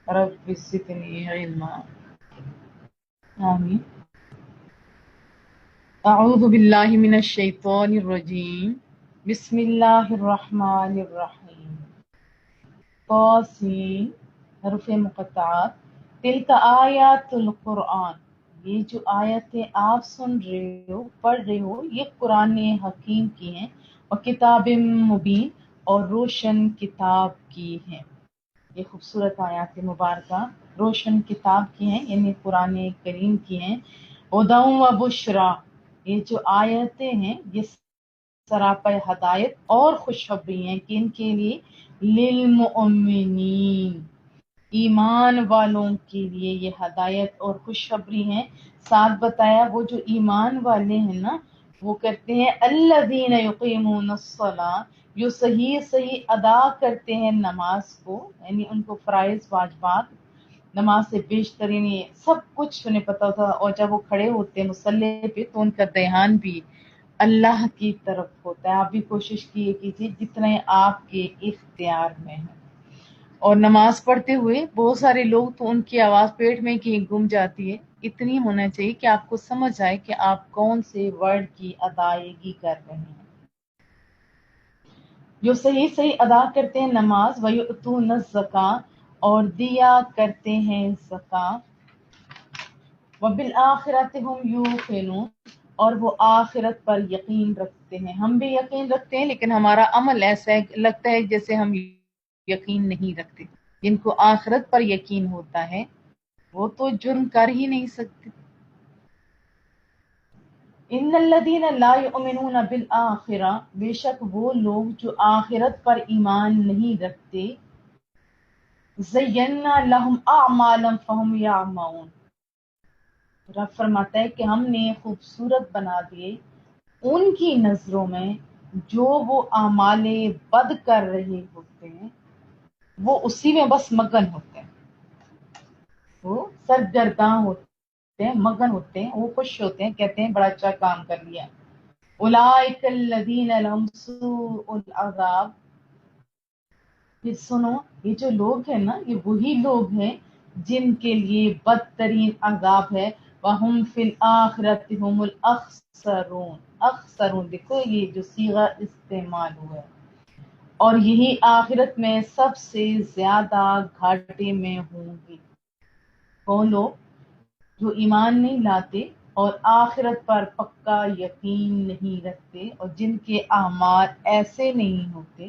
رب زدنی علما آمین اعوذ باللہ من الشیطان الرجیم بسم اللہ الرحمن الرحیم طاسین حروف مقطعات تلک آیات القرآن، یہ جو آیتیں آپ سن رہے ہو پڑھ رہے ہو یہ قرآن حکیم کی ہیں، اور کتاب مبین اور روشن کتاب کی ہیں۔ یہ خوبصورت آیات مبارکہ روشن کتاب کی ہیں، یعنی قرآن کریم کی ہیں۔ ہدی و بشریٰ، یہ جو آیتیں ہیں یہ سراپا ہدایت اور خوشخبری ہیں، کن کے لیے؟ للمؤمنین، ایمان والوں کے لیے یہ ہدایت اور خوشخبری ہیں۔ ساتھ بتایا وہ جو ایمان والے ہیں نا وہ کرتے ہیں الذین یقیمون الصلاۃ، جو صحیح ادا کرتے ہیں نماز کو، یعنی ان کو فرائض واجبات نماز سے بیشترین سب کچھ انہیں پتہ ہوتا، اور جب وہ کھڑے ہوتے ہیں مصلی پہ تو ان کا دھیان بھی اللہ کی طرف ہوتا ہے۔ آپ بھی کوشش کیجیے جتنے آپ کے اختیار میں ہے۔ اور نماز پڑھتے ہوئے بہت سارے لوگ تو ان کی آواز پیٹ میں کہیں گم جاتی ہے، اتنی ہونا چاہیے کہ آپ کو سمجھ آئے کہ آپ کون سے ورڈ کی ادائیگی کر رہے ہیں۔ جو صحیح ادا کرتے ہیں نماز، وَيُؤْتُونَ الزَّكَاةَ، اور دیا کرتے ہیں زکوٰۃ، وَبِالْآخِرَةِ هُمْ يُوقِنُونَ، اور وہ آخرت پر یقین رکھتے ہیں۔ ہم بھی یقین رکھتے ہیں لیکن ہمارا عمل ایسا ہے لگتا ہے جیسے ہم یقین نہیں رکھتے۔ جن کو آخرت پر یقین ہوتا ہے وہ تو جرم کر ہی نہیں سکتے۔ ان الذین لا یؤمنون بالآخرہ، بے شک وہ لوگ جو آخرت پر ایمان نہیں رکھتے، زینا لہم اعمالا فہم یعمہون، رب فرماتا ہے کہ ہم نے خوبصورت بنا دیے ان کی نظروں میں جو وہ اعمال بد کر رہے ہوتے ہیں، وہ اسی میں بس مگن ہوتے ہیں، وہ سرگرداں ہوتے ہیں، مگن ہوتے ہیں، وہ خوش ہوتے ہیں، کہتے ہیں بڑا اچھا کام کر لیا۔ اولئک الذین لہم سوء العذاب، پھر سنو یہ جو لوگ ہیں نا یہ وہی لوگ ہیں جن کے لیے بدترین عذاب ہے۔ وَهُمْ فِي الْآخِرَةِ هُمُ الْأَخْسَرُونَ، اخسرون دیکھو یہ جو صیغہ استعمال ہوا ہے، اور یہی آخرت میں سب سے زیادہ گھاٹے میں ہوں گے۔ کون لوگ؟ جو ایمان نہیں لاتے اور آخرت پر پکا یقین نہیں رکھتے، اور جن کے اعمال ایسے نہیں ہوتے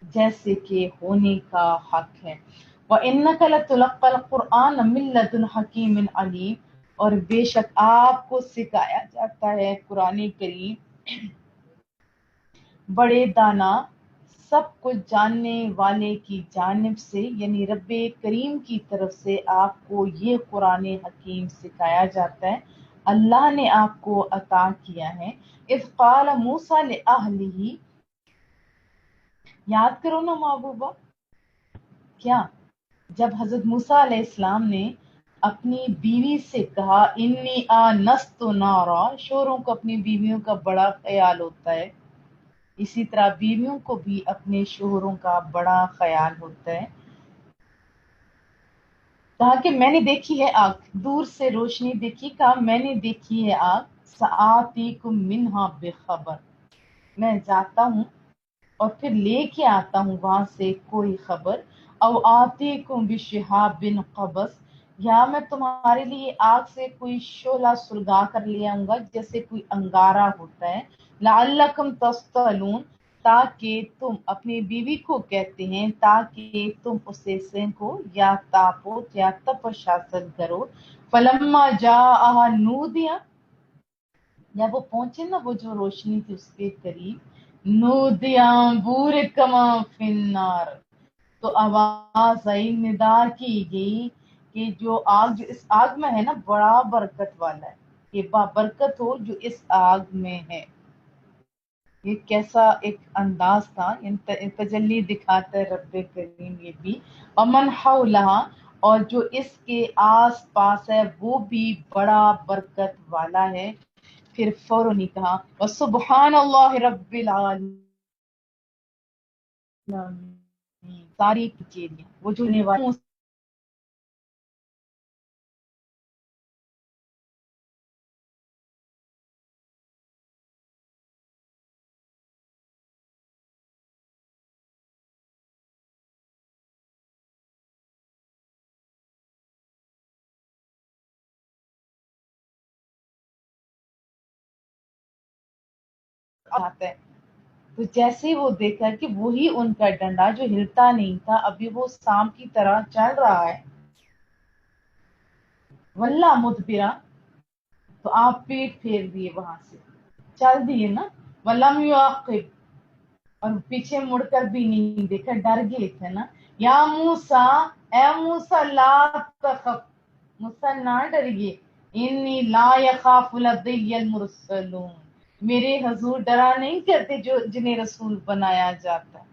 جیسے کہ ہونے کا حق ہے۔ وَإِنَّكَ لَتُلَقَّى الْقُرْآنَ مِن لَّدُنْ حَكِيمٍ عَلِيمٍ، اور بے شک آپ کو سکھایا جاتا ہے قرآن کریم بڑے دانا سب کچھ جاننے والے کی جانب سے، یعنی رب کریم کی طرف سے آپ کو یہ قرآن حکیم سکھایا جاتا ہے، اللہ نے آپ کو عطا کیا ہے۔ اذ قال موسیٰ لأہلہ، یاد کرو نا محبوبہ، کیا جب حضرت موسیٰ علیہ السلام نے اپنی بیوی سے کہا انی آنست نارا، شوہروں کو اپنی بیویوں کا بڑا خیال ہوتا ہے، اسی طرح بیویوں کو بھی اپنے شوہروں کا بڑا خیال ہوتا ہے۔ کہا کہ میں نے دیکھی ہے آگ، دور سے روشنی دیکھی، کہا میں نے دیکھی ہے آگ، سآتیکم منہا بخبر، میں جاتا ہوں اور پھر لے کے آتا ہوں وہاں سے کوئی خبر، او آتیکم بشہاب قبس، یا میں تمہارے لیے آگ سے کوئی شعلہ سلگا کر لے آؤں گا جیسے کوئی انگارہ ہوتا ہے، لعلکم تصطلون، تاکہ تم اپنی بیوی کو کہتے ہیں تاکہ تم اسے سینکو یا تاپو یا تپش حاصل کرو۔ فلما جاءہا نودیا، جب وہ پہنچے نا وہ جو روشنی تھی اس کے قریب، نودیا بورک من فی النار، تو آواز آئی، ندا کی گئی کہ جو آگ، جو اس آگ میں ہے نا بڑا برکت والا ہے، کہ برکت ہو جو اس آگ میں ہے۔ یہ کیسا ایک انداز تھا، تجلی دکھاتا ہے رب کریم یہ بھی۔ ومن حولہا، اور جو اس کے آس پاس ہے وہ بھی بڑا برکت والا ہے۔ پھر فوراً ہی کہا وسبحان اللہ رب العالمین، ساری چیزیں وہ جو آتا ہے، تو جیسے وہ دیکھا کہ وہی ان کا ڈنڈا جو ہلتا نہیں تھا ابھی وہ سانپ کی طرح چل رہا ہے، واللہ مدبرا، تو آپ پیٹ پھیر دیے وہاں سے، چل دیے نا، ولم یعقب، اور پیچھے مڑ کر بھی نہیں دیکھا، ڈر گئے تھے نا، یا موسیٰ، اے موسیٰ لا تخف، موسیٰ نہ ڈریے، انی لا یخاف لدی المرسلون، میرے حضور ڈرا نہیں کرتے جو جنہیں رسول بنایا جاتا ہے۔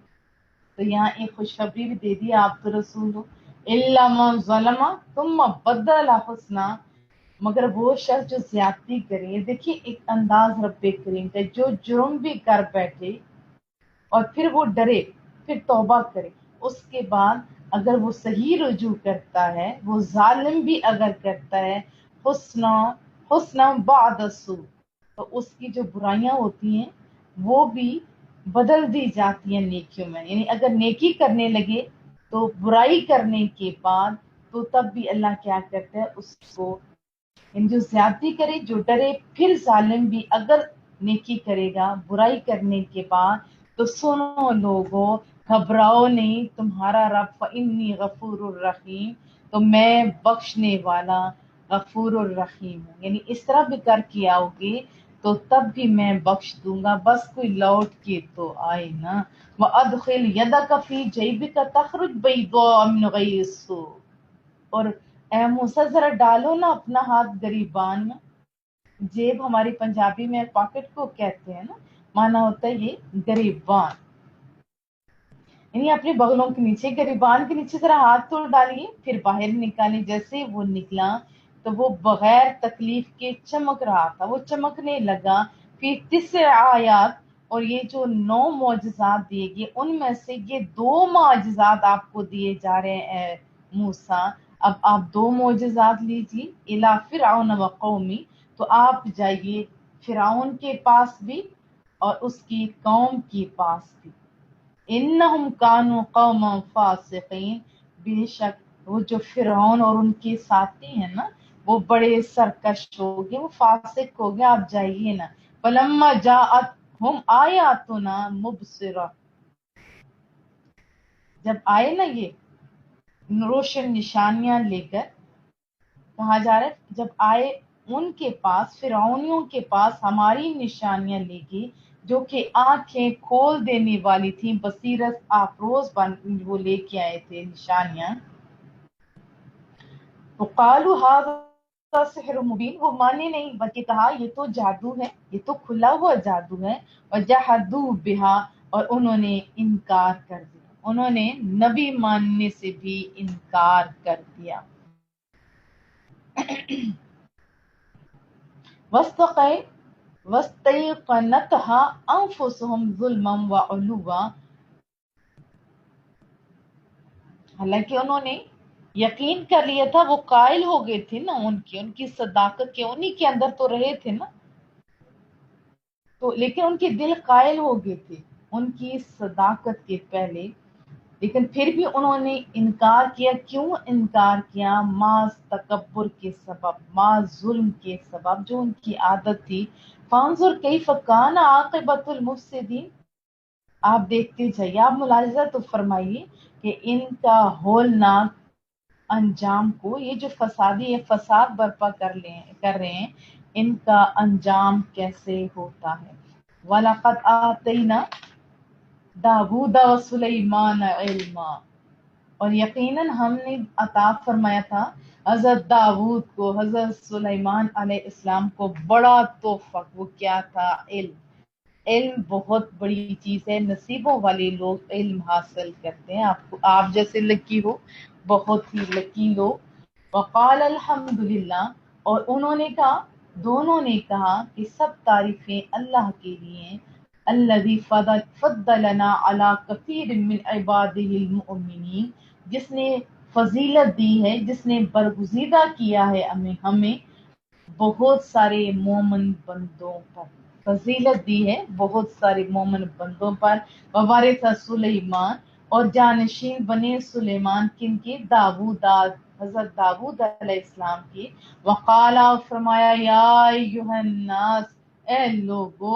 تو یہاں ایک خوشخبری بھی دے دی، آپ تو رسول ہو، الا من ظلم ثم بدل حسنا، مگر وہ شخص جو زیادتی کرے، دیکھیے ایک انداز رب کریم کا، جو جرم بھی کر بیٹھے اور پھر وہ ڈرے، پھر توبہ کرے، اس کے بعد اگر وہ صحیح رجوع کرتا ہے، وہ ظالم بھی اگر کرتا ہے، حسنا بعد سوء، تو اس کی جو برائیاں ہوتی ہیں وہ بھی بدل دی جاتی ہیں نیکیوں میں، یعنی اگر نیکی کرنے لگے تو برائی کرنے کے بعد تو تب بھی اللہ کیا کرتا ہے اس کو، یعنی جو زیادتی کرے، جو ڈرے، پھر ظالم بھی اگر نیکی کرے گا برائی کرنے کے بعد، تو سنو لوگوں، گھبراؤ نہیں، تمہارا رب فإنی غفور الرحیم، تو میں بخشنے والا غفور الرحیم ہوں، یعنی اس طرح بھی کر کے آؤ گے تو تب بھی میں بخش دوں گا، بس کوئی لوٹ کے تو آئے نا۔ وَأَدْخِلْ يَدَكَ فِي جَيْبِكَ تَخْرُجْ بَيْضَاءَ مِنْ غَيْرِ سُوءٍ، اور اے موسیٰ ذرا ڈالو نا اپنا ہاتھ گریبان میں، جیب ہماری پنجابی میں پاکٹ کو کہتے ہیں نا، مانا ہوتا ہے یہ گریبان، یعنی اپنے بغلوں کے نیچے، گریبان کے نیچے ذرا ہاتھ تو ڈالیے، پھر باہر نکالیں۔ جیسے وہ نکلا تو وہ بغیر تکلیف کے چمک رہا تھا، وہ چمکنے لگا، پھر 9 آیات، اور یہ جو 9 معجزات دیے گئے ان میں سے یہ 2 معجزات آپ کو دیے جا رہے ہیں موسیٰ، اب آپ 2 معجزات لیجیے، الی فرعون و قومی، تو آپ جائیے فرعون کے پاس بھی اور اس کی قوم کے پاس بھی، انہم کانوا قوما فاسقین، بے شک وہ جو فرعون اور ان کے ساتھی ہیں نا وہ بڑے سرکش ہو گئے، وہ فاسق ہو گئے، آپ جائیے نا۔ فلما جاءتہم آیاتنا مبصرہ، جب آئے نا یہ روشن نشانیاں لے کر، کہا جا رہا ہے جب آئے ان کے پاس، فرعونیوں کے پاس ہماری نشانیاں لے کے، جو کہ آنکھیں کھول دینے والی تھیں، بصیرت آفروز وہ لے کے آئے تھے نشانیاں، تو قالوا ھذا سحر مبین، وہ مانے نہیں بلکہ کہا یہ تو جادو ہے، یہ تو کھلا ہوا جادو ہے، وجحدوا بہا، اور انہوں نے انکار کر دیا، انہوں نے نبی ماننے سے بھی انکار کر دیا۔ وَاسْتَيْقَنَتْهَا أَنفُسُهُمْ ظُلْمًا وَعُلُوًّا، حالانکہ انہوں نے یقین کر لیا تھا، وہ قائل ہو گئے تھے نا ان کی صداقت کے، انہی کے اندر تو رہے تھے نا، تو لیکن ان کے دل قائل ہو گئے تھے ان کی صداقت کے پہلے، لیکن پھر بھی انہوں نے انکار کیا۔ کیوں انکار کیا؟ ماز تکبر کے سبب، ماز ظلم کے سبب، جو ان کی عادت تھی۔ فانظر کیف کان عاقبۃ المفسدین، آپ دیکھتے جائیے، آپ ملاحظہ تو فرمائیے کہ ان کا ہولناک انجام کو، یہ جو فسادی فساد برپا کر رہے ہیں، ان کا انجام کیسے ہوتا ہے۔ وَلَقَدْ آتَيْنَا داود و سلیمان علما، اور یقیناً ہم نے عطا فرمایا تھا حضرت داود کو، حضرت سلیمان علیہ السلام کو بڑا تحفہ، وہ کیا تھا؟ علم۔ علم بہت بڑی چیز ہے، نصیبوں والے لوگ علم حاصل کرتے ہیں، آپ جیسے لکی ہو، بہت ہی لکی لوگ۔ وقال الحمدللہ، اور انہوں نے کہا، دونوں نے کہا کہ سب تعریفیں اللہ کے لیے، الذی فضلنا علی کثیر من عبادہ المؤمنین، جس نے فضیلت دی ہے، جس نے برگزیدہ کیا ہے ہمیں بہت سارے مومن بندوں پر، فضیلت دی ہے بہت سارے مومن بندوں پر۔ ووارث سلیمان، اور جانشین بنے سلیمان کن کے؟ داود، حضرت داود علیہ السلام کی۔ وقالا، فرمایا، یا ایھا الناس، اے لوگو،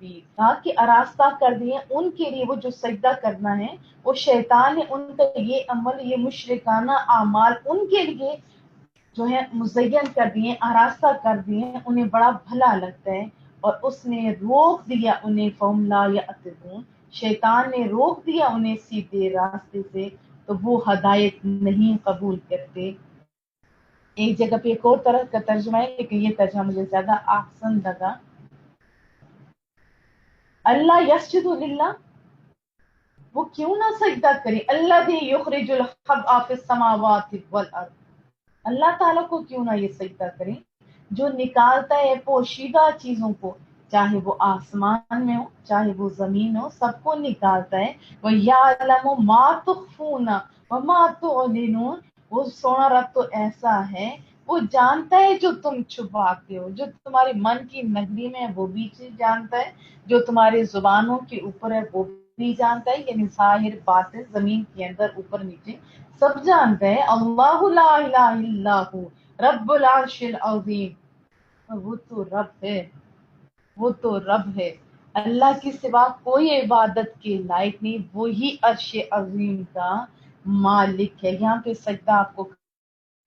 کہا کہ آراستہ کر دیے ان کے لیے وہ جو سجدہ کرنا ہے، وہ شیطان نے ان کا یہ عمل، یہ مشرکانہ اعمال ان کے لیے جو ہے مزین کر دیے، آراستہ کر دیے، انہیں بڑا بھلا لگتا ہے، اور اس نے روک دیا انہیں فہم لا یعتدون، شیطان نے روک دیا انہیں سیدھے راستے سے، تو وہ ہدایت نہیں قبول کرتے۔ ایک جگہ پہ ایک اور طرح کا ترجمہ ہے، لیکن یہ ترجمہ مجھے زیادہ احسن لگا۔ اللہ یسجد للہ، وہ کیوں نہ سجدہ کرے، الذی یخرج الخبء فی السماوات والارض، اللہ تعالیٰ کو کیوں نہ یہ سجدہ کریں جو نکالتا ہے پوشیدہ چیزوں کو، چاہے وہ آسمان میں ہو چاہے وہ زمین ہو، سب کو نکالتا ہے۔ وَيَعْلَمُ مَا تُخْفُونَ وَمَا تُعْلِنُونَ، وہ سونا رب تو ایسا ہے، وہ جانتا ہے جو تم چھپاتے ہو، جو تمہاری من کی نگری میں ہے وہ بھی چیز جانتا ہے، جو تمہاری زبانوں کے اوپر ہے وہ بھی جانتا ہے، یعنی ظاہر باطن زمین کے اندر اوپر نیچے سب جانتا ہے۔ اللہ لا الہ الا ہو رب العرش العظیم، وہ تو رب ہے، وہ تو رب ہے، اللہ کے سوا کوئی عبادت کے لائق نہیں، وہی عرش عظیم کا مالک ہے۔ یہاں پہ سجدہ آپ کو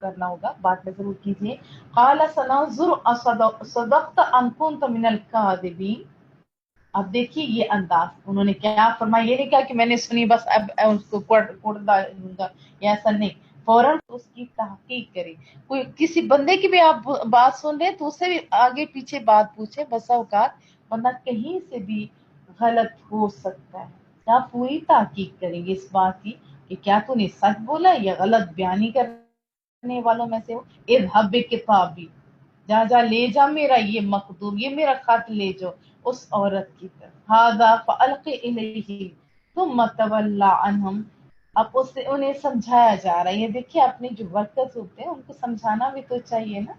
کرنا ہوگا، بعد میں ضرور کیجیے۔ قال سننظر صدقت ام كنت من الكاذبین، اب دیکھیے یہ انداز، انہوں نے کیا فرمایا، یہ نہیں کہا کہ میں نے سنی بس اب اس کو کوڑ دوں گا، یا ایسا نہیں، فوراً اس کی تحقیق کریں۔ کوئی کسی بندے کی بھی آپ بات سن رہے ہیں تو اس سے بھی آگے پیچھے بات پوچھیں، بسا اوقات بندہ کہیں سے بھی غلط ہو سکتا ہے، آپ پوری تحقیق کریں گے اس بات کی کہ کیا تو نے سچ بولا یا غلط بیانی کرنے والوں میں سے ہو۔ اذهب بکتابی، جا جا لے جا میرا یہ مکتوب، یہ میرا خط لے جاؤ اس عورت کی طرف، هذا فالق الیہ ثم تولى عنہم، اب اس سے انہیں سمجھایا جا رہا ہے۔ یہ دیکھیے اپنے جو ورکرز ہوتے ہیں ان کو سمجھانا بھی تو چاہیے نا،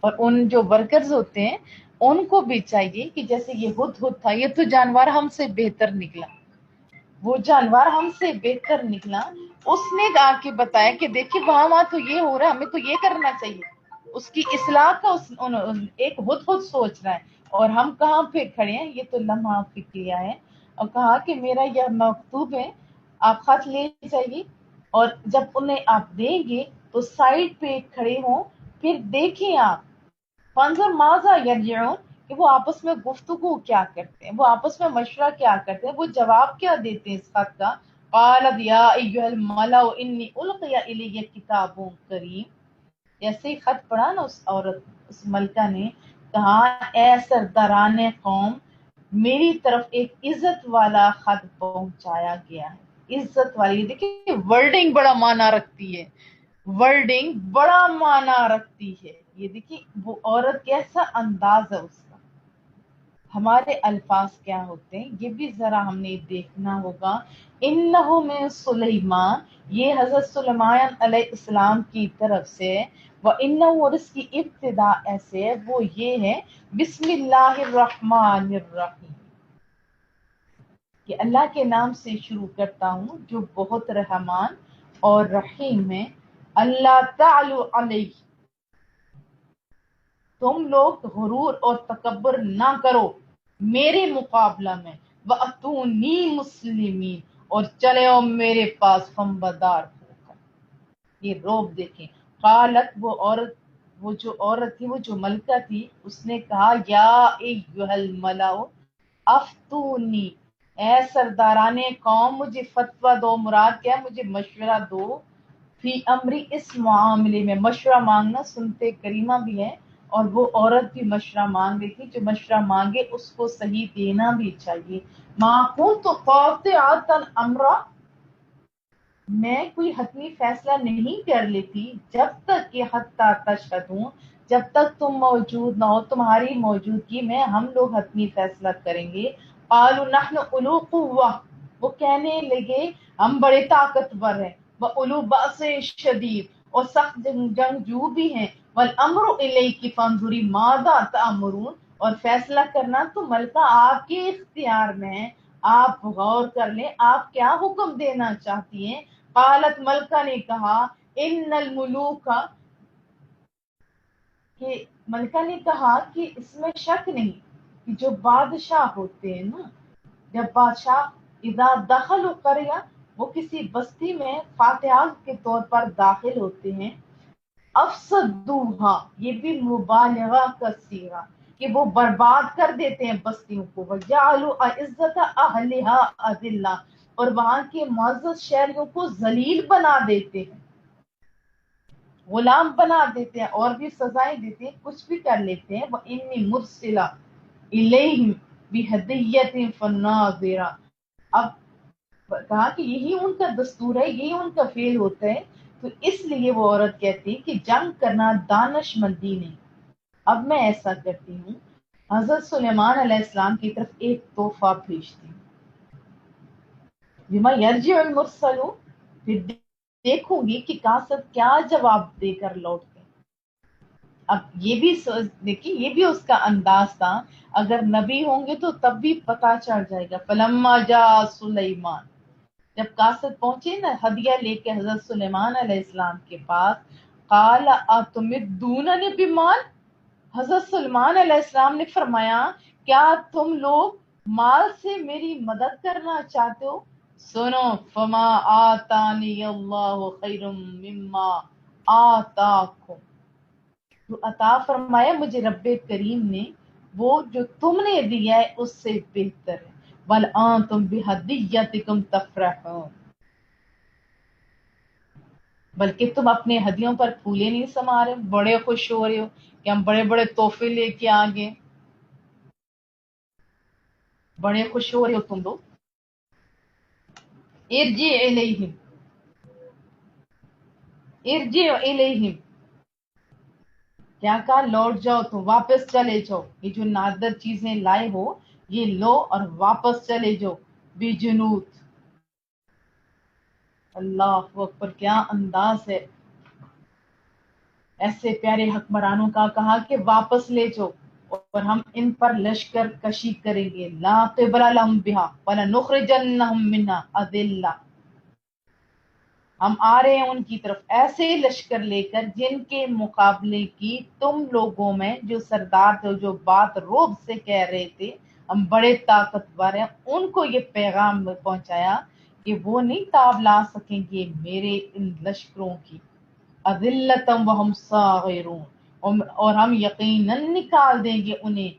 اور ان جو ورکرز ہوتے ہیں ان کو بھی چاہیے کہ جیسے یہ ہدہد تھا، یہ تو جانور ہم سے بہتر نکلا، وہ جانور ہم سے بہتر نکلا، اس نے آ کے بتایا کہ دیکھیے وہاں تو یہ ہو رہا ہے، ہمیں تو یہ کرنا چاہیے، اس کی اصلاح کا ایک ہدہد سوچ رہا ہے، اور ہم کہاں پہ کھڑے ہیں، یہ تو لمحہ فکریہ ہے، اور کہا کہ میرا یہ مکتوب ہے، آپ خط لے جائیے، اور جب انہیں آپ دیں گے تو سائڈ پہ کھڑے ہوں، پھر دیکھیں آپ فانظر ماذا یرجعون، کہ وہ آپس میں گفتگو کیا کرتے ہیں، وہ آپس میں مشورہ کیا کرتے ہیں، وہ جواب کیا دیتے ہیں اس خط کا۔ قالت یا ایھا الملأ انی القی الی کتاب کریم، جیسے ہی خط پڑھا نا اس عورت، اس ملکہ نے کہا اے سرداران قوم، میری طرف ایک عزت والا خط پہنچایا گیا ہے، عزت والی، دیکھیں ورڈنگ بڑا معنی رکھتی ہے، ورڈنگ بڑا معنی رکھتی ہے، یہ دیکھیے وہ عورت کیسا انداز ہے اس کا، ہمارے الفاظ کیا ہوتے ہیں یہ بھی ذرا ہم نے دیکھنا ہوگا۔ انہ من سلیمان، یہ حضرت سلیمان علیہ السلام کی طرف سے، وَإِنَّهُ، اور اس کی ابتدا ایسے ہے، وہ یہ ہے بسم اللہ الرحمن الرحیم، کہ اللہ کے نام سے شروع کرتا ہوں جو بہت رحمان اور رحیم ہے۔ اللہ تعالی علیہ، تم لوگ غرور اور تکبر نہ کرو میرے مقابلہ میں، وَأْتُونِي مُسْلِمِينَ، اور چلے آؤ میرے پاس فنبدار ہو کر۔ یہ روب دیکھیں، قالت، وہ عورت، وہ جو عورت تھی، وہ جو ملکہ تھی، اس نے کہا یا ایھا الملأ افتونی، اے سرداران قوم مجھے فتویٰ دو، مراد کیا ہے، مجھے مشورہ دو، فی امری، اس معاملے میں، مشورہ مانگنا سنتے کریمہ بھی ہے، اور وہ عورت بھی مشورہ مانگ رہی تھی، جو مشورہ مانگے اس کو صحیح دینا بھی چاہیے۔ ما کنت قاطعۃ امرا، میں کوئی حتمی فیصلہ نہیں کر لیتی جب تک کہ حتی تشہدون، جب تک تم موجود نہ ہو، تمہاری موجودگی میں ہم لوگ حتمی فیصلہ کریں گے۔ قالوا نحن اولو قوہ، وہ کہنے لگے ہم بڑے طاقتور ہیں، وَأُولُو بَأْسٍ شدید، اور سخت جنگجو بھی ہیں، وَالْأَمْرُ إِلَيْكِ فَانظُرِي مَاذَا تَأْمُرُونَ، اور فیصلہ کرنا تو ملکہ آپ کے اختیار میں ہے، آپ غور کر لیں آپ کیا حکم دینا چاہتی ہیں۔ قالت، ملکہ نے کہا، ان الملوک، کہ ملکہ نے کہا کہ اس میں شک نہیں، کہ جو بادشاہ ہوتے ہیں نا، جب بادشاہ اذا دخل قریہ، وہ کسی بستی میں فاتحہ کے طور پر داخل ہوتے ہیں، افسدوہا، یہ بھی مبالغہ کا صیغہ کہ وہ برباد کر دیتے ہیں بستیوں کو، وجعلوا عزت اہلھا اذلہ، اور وہاں کے معزز شہریوں کو ذلیل بنا دیتے ہیں، غلام بنا دیتے ہیں، اور بھی سزائیں دیتے ہیں، کچھ بھی کر لیتے ہیں۔ وَإِنِّي مُرْسِلَةٌ إِلَيْهِمْ بِهَدِيَّةٍ فَالنَّاظِرَةُ، اب کہا کہ یہی ان کا دستور ہے، یہی ان کا فعل ہوتا ہے، تو اس لیے وہ عورت کہتی ہے کہ جنگ کرنا دانش مندی نہیں، اب میں ایسا کرتی ہوں، حضرت سلیمان علیہ السلام کی طرف ایک تحفہ بھیجتی ہوں، بما یرجع المرسلون، پھر دیکھوں گی کہ کاسب کیا جواب دے کر لوٹتے ہیں۔ اب یہ بھی دیکھیے، یہ بھی اس کا انداز تھا، اگر نبی ہوں گے تو تب بھی پتا چل جائے گا۔ فلما جاء سلیمان، جب قاصد پہنچے نا ہدیہ لے کے حضرت سلیمان علیہ السلام کے پاس، قال اتمدوننی بمال، حضرت سلیمان علیہ السلام نے فرمایا کیا تم لوگ مال سے میری مدد کرنا چاہتے ہو؟ سنو، فما آتانی اللہ خیر مما آتاکم، جو عطا فرمایا مجھے رب کریم نے، وہ جو تم نے دیا ہے اس سے بہتر ہے۔ بل انتم بہدیتکم تفرحون، بلکہ تم اپنے ہدیوں پر پھولے نہیں سما رہے، بڑے خوش ہو رہے ہو کہ ہم بڑے بڑے تحفے لے کے آگے، بڑے خوش ہو رہے ہو تم لوگ۔ ارجع الیہم، ارجع الیہم، کیا کہا؟ لوٹ جاؤ، تم واپس چلے جاؤ، یہ جو نادر چیزیں لائے ہو یہ لو اور واپس چلے جاؤ، بجنود، اللہ اکبر، کیا انداز ہے ایسے پیارے حکمرانوں کا، کہا کہ واپس لے جاؤ اور ہم ان پر لشکر کشی کریں گے، لا قبل لهم بها ولنخرجنهم منها اذلہ، ہم آ رہے ہیں ان کی طرف ایسے لشکر لے کر جن کے مقابلے کی تم لوگوں میں جو سردار تھے، جو بات روب سے کہہ رہے تھے ہم بڑے طاقتور ہیں، ان کو یہ پیغام پہنچایا کہ وہ نہیں تاب لا سکیں گے میرے ان لشکروں کی، اذلتم وہم صاغرون، اور ہم یقیناً نکال دیں گے انہیں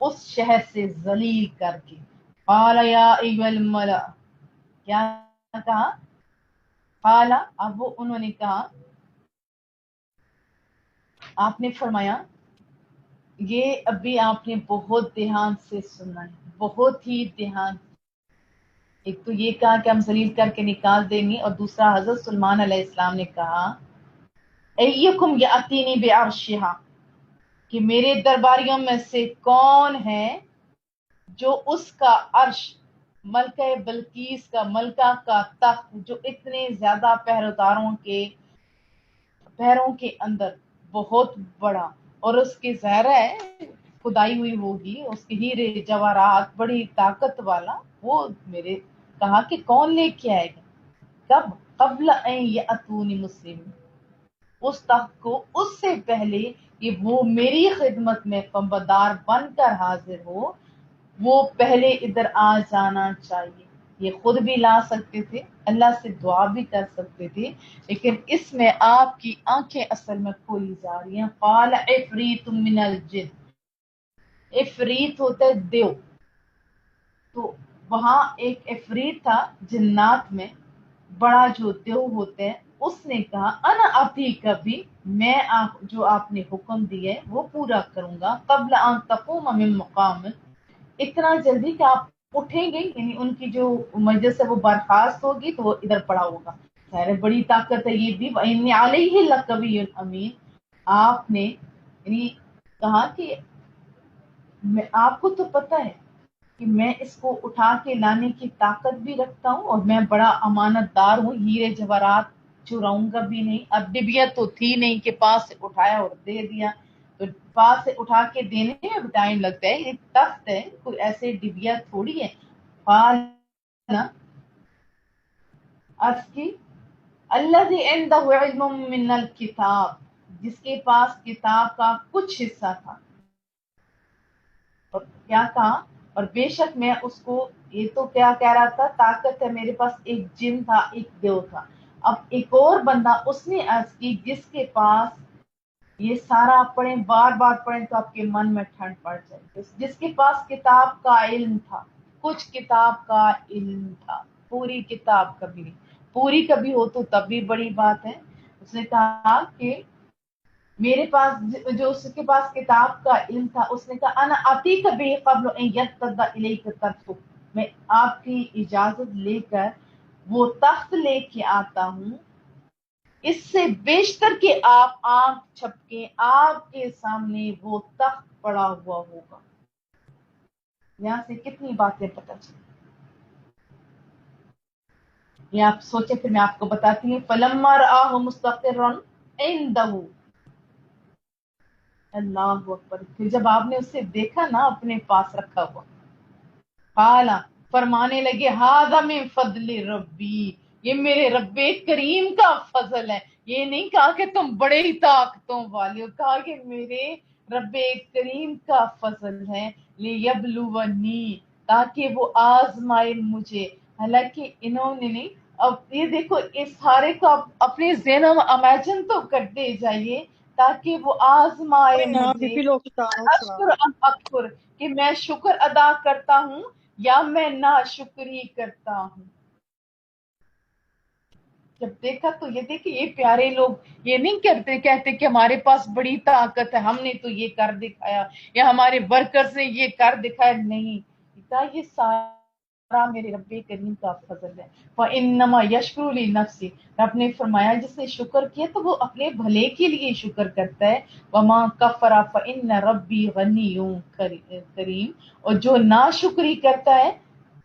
اس شہر سے ذلیل کر کے۔ قال یا ایھا الملأ، کیا کہا؟ قال، اب وہ انہوں نے کہا، آپ نے فرمایا، یہ ابھی آپ نے بہت دھیان سے سننا ہے، بہت ہی دھیان۔ ایک تو یہ کہا کہ ہم ذلیل کر کے نکال دیں گے، اور دوسرا حضرت سلیمان علیہ السلام نے کہا ایکم یاتینی بعرشھا، کہ میرے درباریوں میں سے کون ہے جو اس کا عرش، ملکہ بلقیس کا، ملکہ کا تخت جو اتنے زیادہ پہروداروں کے پیروں کے اندر بہت بڑا، اور اس کی ظاہر ہے کھدائی ہوئی ہوگی، اس کے ہیرے جواہرات بڑی طاقت والا، وہ میرے، کہا کہ کون لے کے آئے گا؟ کب؟ قبل ان یاتونی مسلم، اس تخت کو اس سے پہلے کہ وہ میری خدمت میں پنبدار بن کر حاضر ہو، وہ پہلے ادھر آ جانا چاہیے۔ یہ خود بھی لا سکتے تھے، اللہ سے دعا بھی کر سکتے تھے، لیکن اس میں آپ کی آنکھیں اصل میں کھولی جا رہی ہیں۔ قال عفریت من الجن، عفریت ہوتا ہے دیو، تو وہاں ایک عفریت تھا جنات میں، بڑا جو دیو ہوتے ہیں، اس نے کہا انا آتی کبھی، میں جو آپ نے حکم دیا ہے وہ پورا کروں گا، قبل ان تقوم من مقام، اتنا جلدی کہ آپ اٹھیں گے، یعنی ان کی جو مجلس ہے وہ برخاست ہوگی تو وہ ادھر پڑا ہوگا، خیر بڑی طاقت ہے یہ بھی، وَإِنِّي عَلَيْهِ لَقَوِيٌّ أَمِينٌ، آپ نے یعنی کہا کہ آپ کو تو پتہ ہے کہ میں اس کو اٹھا کے لانے کی طاقت بھی رکھتا ہوں، اور میں بڑا امانت دار ہوں، ہیرے جواہرات چراؤں گا بھی نہیں۔ اب ڈبیا تو تھی نہیں کہ پاس سے اٹھایا اور دے دیا، تو پاس سے اٹھا کے دینے میں ٹائم لگتا ہے، ایک تخت ہے، کوئی ایسے ڈبیا تھوڑی ہے۔ قال، عرض کی، الذی عنده علم من الکتاب، جس کے پاس کتاب کا کچھ حصہ تھا، اور کیا کہا، اور بے شک میں اس کو، یہ تو کیا کہہ رہا تھا، طاقت ہے میرے پاس، ایک جن تھا ایک دیو تھا. اب ایک اور بندہ اس نے عرض کی جس کے پاس، یہ سارا آپ پڑھیں، بار بار پڑھیں تو آپ کے من میں ٹھنڈ پڑ جائے گی، جس کے پاس کتاب کا علم تھا، کچھ کتاب کا علم تھا، پوری کتاب کبھی نہیں، پوری کبھی ہو تو تب بھی بڑی بات ہے. اس نے کہا کہ میرے پاس، جو اس کے پاس کتاب کا علم تھا، اس نے کہا انا اتیک به قبل ان یرتد الیک طرفک، میں آپ کی اجازت لے کر وہ تخت لے کے آتا ہوں، اس سے بیشتر کہ آپ آنکھ چھپکے آپ کے سامنے وہ تخت پڑا ہوا ہوگا. یہاں سے کتنی باتیں پتہ چلی. یہ آپ سوچیں، پھر میں آپ کو بتاتی ہوں. فلما رآہ مستقرا عنده، اللہ اکبر، پھر جب آپ نے اسے دیکھا نا اپنے پاس رکھا ہوا، قال، فرمانے لگے، ھذا من فضل ربی، یہ میرے رب کریم کا فضل ہے. یہ نہیں کہا کہ تم بڑے ہی طاقتوں والے ہو، کہا کہ میرے رب کریم کا فضل ہے. لیبلونی، تاکہ وہ آزمائے مجھے. حالانکہ انہوں نے نہیں. اب یہ دیکھو، اس سارے کو آپ اپنے ذہنوں میں امیجن تو کرتے جائیے، تاکہ وہ آزمائے کوئی نہ بی مجھے، پی لوگ ستانو چلا اشکر ام اکفر، کہ میں شکر ادا کرتا ہوں یا میں ناشکری کرتا ہوں. جب دیکھا تو یہ دیکھیں، یہ پیارے لوگ یہ نہیں کہتے کہ ہمارے پاس بڑی طاقت ہے، ہم نے تو یہ کر دکھایا، یا ہمارے ورکرز نے یہ کر دکھایا. نہیں، یہ سارا میرے رب کریم کا فضل ہے. فَإِنَّمَا يَشْكُرُ لِنَفْسِهِ، رب نے فرمایا جس نے شکر کیا تو وہ اپنے بھلے کے لیے شکر کرتا ہے. وَمَا كَفَرَ فَإِنَّ رَبِّي غَنِيٌّ کریم، اور جو ناشکری کرتا ہے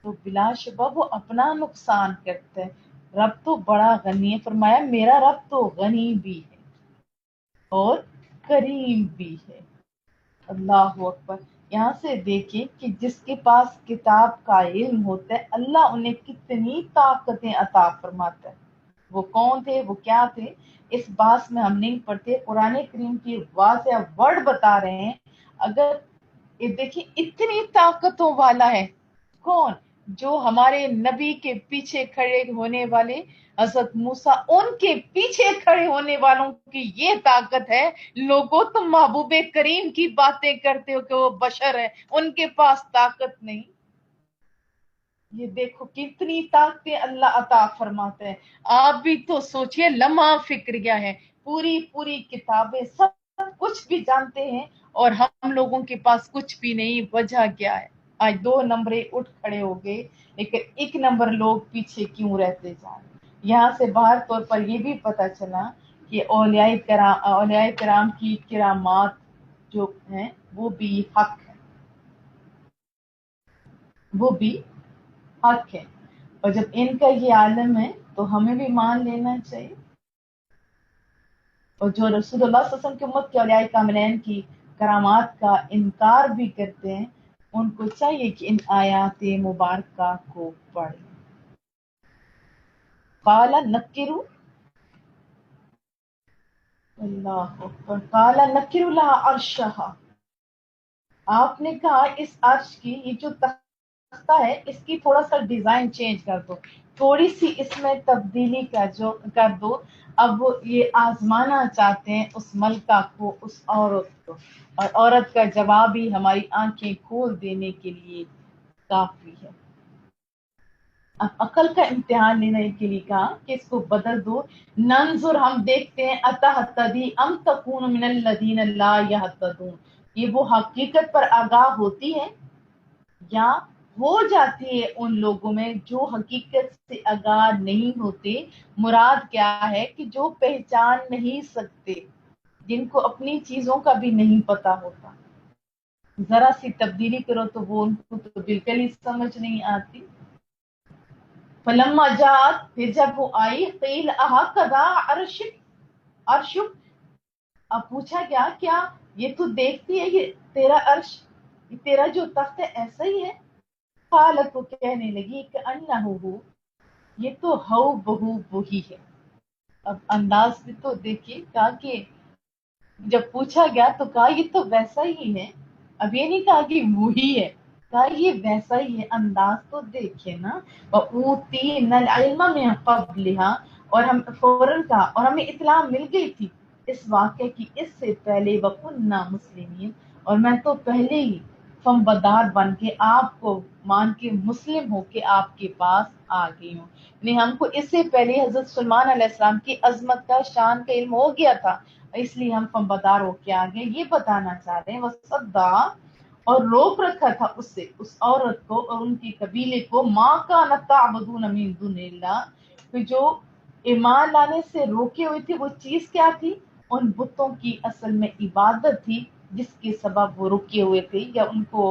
تو بلا شبہ وہ اپنا نقصان کرتا ہے. رب تو بڑا غنی ہے، فرمایا میرا رب تو غنی بھی ہے اور کریم بھی ہے. اللہ اکبر. یہاں سے دیکھیں کہ جس کے پاس کتاب کا علم ہوتا ہے، اللہ انہیں کتنی طاقتیں عطا فرماتا ہے. وہ کون تھے، وہ کیا تھے، اس باس میں ہم نہیں پڑھتے، قرآن کریم کی واضح ورڈ بتا رہے ہیں. اگر یہ دیکھیں اتنی طاقتوں والا ہے کون، جو ہمارے نبی کے پیچھے کھڑے ہونے والے حضرت موسیٰ، ان کے پیچھے کھڑے ہونے والوں کی یہ طاقت ہے. لوگوں تم محبوب کریم کی باتیں کرتے ہو کہ وہ بشر ہے، ان کے پاس طاقت نہیں. یہ دیکھو کتنی طاقتیں اللہ عطا فرماتے ہیں. آپ بھی تو سوچئے، لمحہ فکریہ ہے، پوری کتابیں، سب کچھ بھی جانتے ہیں، اور ہم لوگوں کے پاس کچھ بھی نہیں. وجہ کیا ہے؟ آج 2 نمبرے اٹھ کھڑے ہو گئے، لیکن 1 نمبر لوگ پیچھے کیوں رہتے جا رہے ہیں. یہاں سے باہر طور پر یہ بھی پتہ چلا کہ اولیاء کرام کی کرامات جو ہیں وہ بھی حق ہے، وہ بھی حق ہے. اور جب ان کا یہ عالم ہے تو ہمیں بھی مان لینا چاہیے. اور جو رسول اللہ صلی اللہ علیہ وسلم کی امت کے اولیاء کاملین کی کرامات کا انکار بھی کرتے ہیں، ان کو چاہیے کہ ان آیات مبارکہ کو پڑھیں. قال نکروا، اللہ اکبر، قال نکروا لها عرشها، آپ نے کہا اس عرش کی، یہ جو تختہ ہے اس کی تھوڑا سا ڈیزائن چینج کر دو، تھوڑی سی اس میں تبدیلی کر دو. اب وہ یہ آزمانا چاہتے ہیں اس ملکہ کو، اس عورت کو، اور عورت کا جواب ہی ہماری آنکھیں کھول دینے کے لیے کافی ہے. اب عقل کا امتحان لینے کے لیے کہا کہ اس کو بدل دو. ننظر، ہم دیکھتے ہیں، اتہتدی ام تکون من الذین لا یہتدون، یہ وہ حقیقت پر آگاہ ہوتی ہے یا ہو جاتی ہے ان لوگوں میں جو حقیقت سے آگاہ نہیں ہوتے. مراد کیا ہے کہ جو پہچان نہیں سکتے، جن کو اپنی چیزوں کا بھی نہیں پتا ہوتا، ذرا سی تبدیلی کرو تو وہ ان کو تو بالکل ہی سمجھ نہیں آتی. فلما جات، پھر جب وہ آئی، قیل اہکذا عرشک، اب پوچھا گیا کیا یہ تو دیکھتی ہے یہ تیرا عرش، یہ تیرا جو تخت ہے ایسا ہی ہے. قالت، وہ کہنے لگی کہ انہ ہو، یہ تو ہو بہو وہی ہے. اب انداز بھی تو دیکھیے، کہا کہ جب پوچھا گیا تو کہا یہ تو ویسا ہی ہے. اب یہ نہیں کہا کہ وہی ہے، کہا یہ ویسا ہی ہے، انداز تو دیکھے نا. وَأُوتِينَا الْعِلْمَ مِن قَبْلِهَا، اور ہم فوراً کہا اور ہمیں اطلاع مل گئی تھی اس واقعے کی اس سے پہلے. وَكُنَّا مُسْلِمِينَ، اور میں تو پہلے ہی فمبردار بن کے آپ کو مان کے مسلم ہو کے آپ کے پاس آ گئی ہوں. یعنی ہم کو اس سے پہلے حضرت سلمان علیہ السلام کی عظمت کا شان کا علم ہو گیا تھا، اس لیے ہم فمبردار ہو کے آگے. یہ بتانا چاہ رہے ہیں وصدا، اور روک رکھا تھا اس سے اس عورت کو اور ان کی قبیلے کو، ما کانت تعبدون من دون اللہ، کہ جو ایمان لانے سے روکے ہوئے تھے وہ چیز کیا تھی؟ ان بتوں کی اصل میں عبادت تھی جس کے سبب وہ رکے ہوئے تھے یا ان کو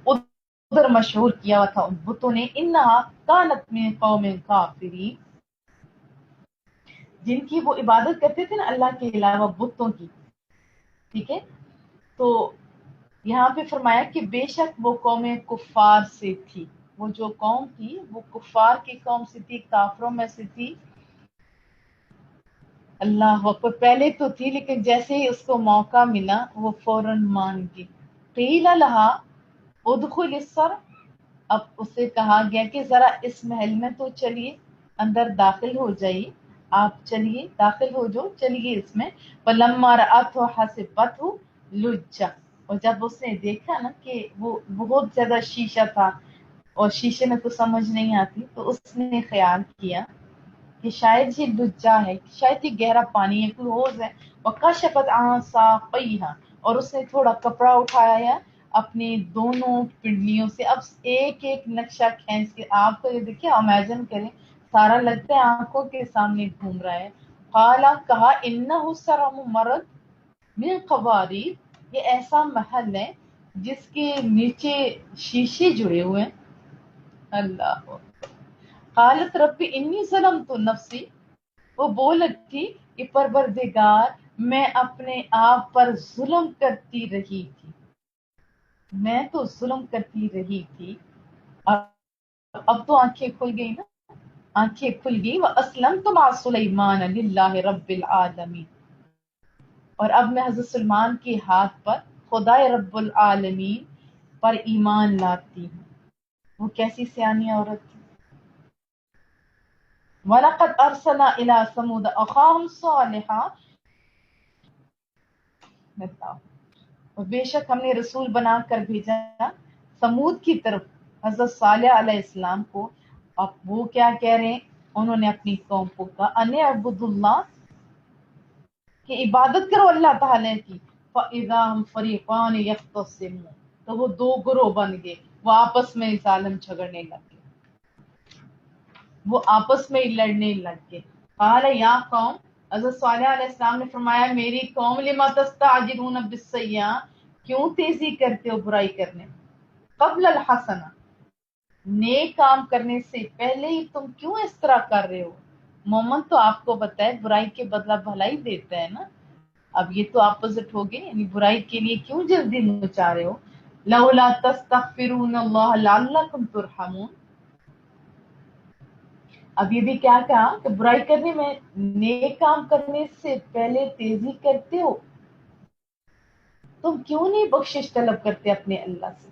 ادھر مشہور کیا ہوا تھا ان بتوں نے. انہا کانت من قوم کافرین، جن کی وہ عبادت کرتے تھے نا اللہ کے علاوہ بتوں کی. ٹھیک ہے، تو یہاں پہ فرمایا کہ بے شک وہ قوم کفار سے تھی. وہ جو قوم تھی وہ کفار کی قوم سے تھی، کافروں میں سے تھی. اللہ اکبر، پہلے تو تھی لیکن جیسے ہی اس کو موقع ملا وہ فوراً مان گئی. قیل لہا ادخل السر، اب اسے کہا گیا کہ ذرا اس محل میں تو چلیے، اندر داخل ہو جائیے، آپ چلیے داخل ہو جاؤ، چلیے اس میں. فلما رأته حسبته لجہ، اور جب اس نے دیکھا نا کہ وہ بہت زیادہ شیشہ تھا اور شیشے میں تو سمجھ نہیں آتی، تو اس نے خیال کیا کہ شاید یہ لجا ہے، شاید یہ گہرا پانی ہے، کوئی حوض ہے. وکشفت عن ساقیہا، اور اس نے تھوڑا کپڑا اٹھایا اپنے دونوں پنڈلیوں سے. اب ایک ایک نقشہ کھینچ کے آپ کو یہ دیکھیں، امیجن کریں، سارا لگتا ہے آنکھوں کے سامنے گھوم رہا ہے. قالا، کہا، انہ سرم مرد من قواریر، یہ ایسا محل ہے جس کے نیچے شیشے جڑے ہوئے ہیں. اللہ. قالت رب انی ظلمت نفسی، وہ بول تھی کہ پروردگار میں اپنے آپ پر ظلم کرتی رہی تھی، میں تو ظلم کرتی رہی تھی. اور اب تو آنکھیں کھل گئی نا، آنکھیں کھل گئی. وَأَسْلَمْتُ مَعَ سُلَيْمَانَ لِلَّهِ رَبِّ الْعَالَمِينَ، اور اب میں حضرت سلمان کے ہاتھ پر خدائے رب العالمین پر ایمان لاتی ہوں. وہ کیسی سیانی عورت تھی. وَلَقَدْ أَرْسَلْنَا إِلَىٰ ثَمُودَ أَخَاهُمْ صَالِحًا، اور بے شک ہم نے رسول بنا کر بھیجا سمود کی طرف حضرت صالح علیہ السلام کو. اب وہ کیا کہہ رہے ہیں؟ انہوں نے اپنی قوم کو کہا ان اعبدوا اللہ، کہ عبادت کرو اللہ تعالی کی. فَإِذَا هُمْ فَرِيقَانِ يَخْتَصِمُونَ، تو وہ دو گروہ بن گئے، وہ آپس میں ظالم جھگڑنے لگ گئے، وہ آپس میں ہی لڑنے لگ گئے. قال یا قوم، حضرت صالح علیہ السلام نے فرمایا میری قوم، لما تستعجلون بالسیئۃ، کیوں تیزی کرتے ہو برائی کرنے میں، قبل الحسنہ، نیک کام کرنے سے پہلے ہی تم کیوں اس طرح کر رہے ہو؟ مومن تو آپ کو بتائے برائی کے بدلہ بھلائی دیتا ہے نا. اب یہ تو اپوزٹ ہو گئے، یعنی برائی کے لیے کیوں جلدی مچا رہے ہو؟ لولا تستغفرون اللہ لعلکم ترحمون، اب یہ بھی کیا کہا کہ برائی کرنے میں، نیک کام کرنے سے پہلے تیزی کرتے ہو، تم کیوں نہیں بخشش طلب کرتے اپنے اللہ سے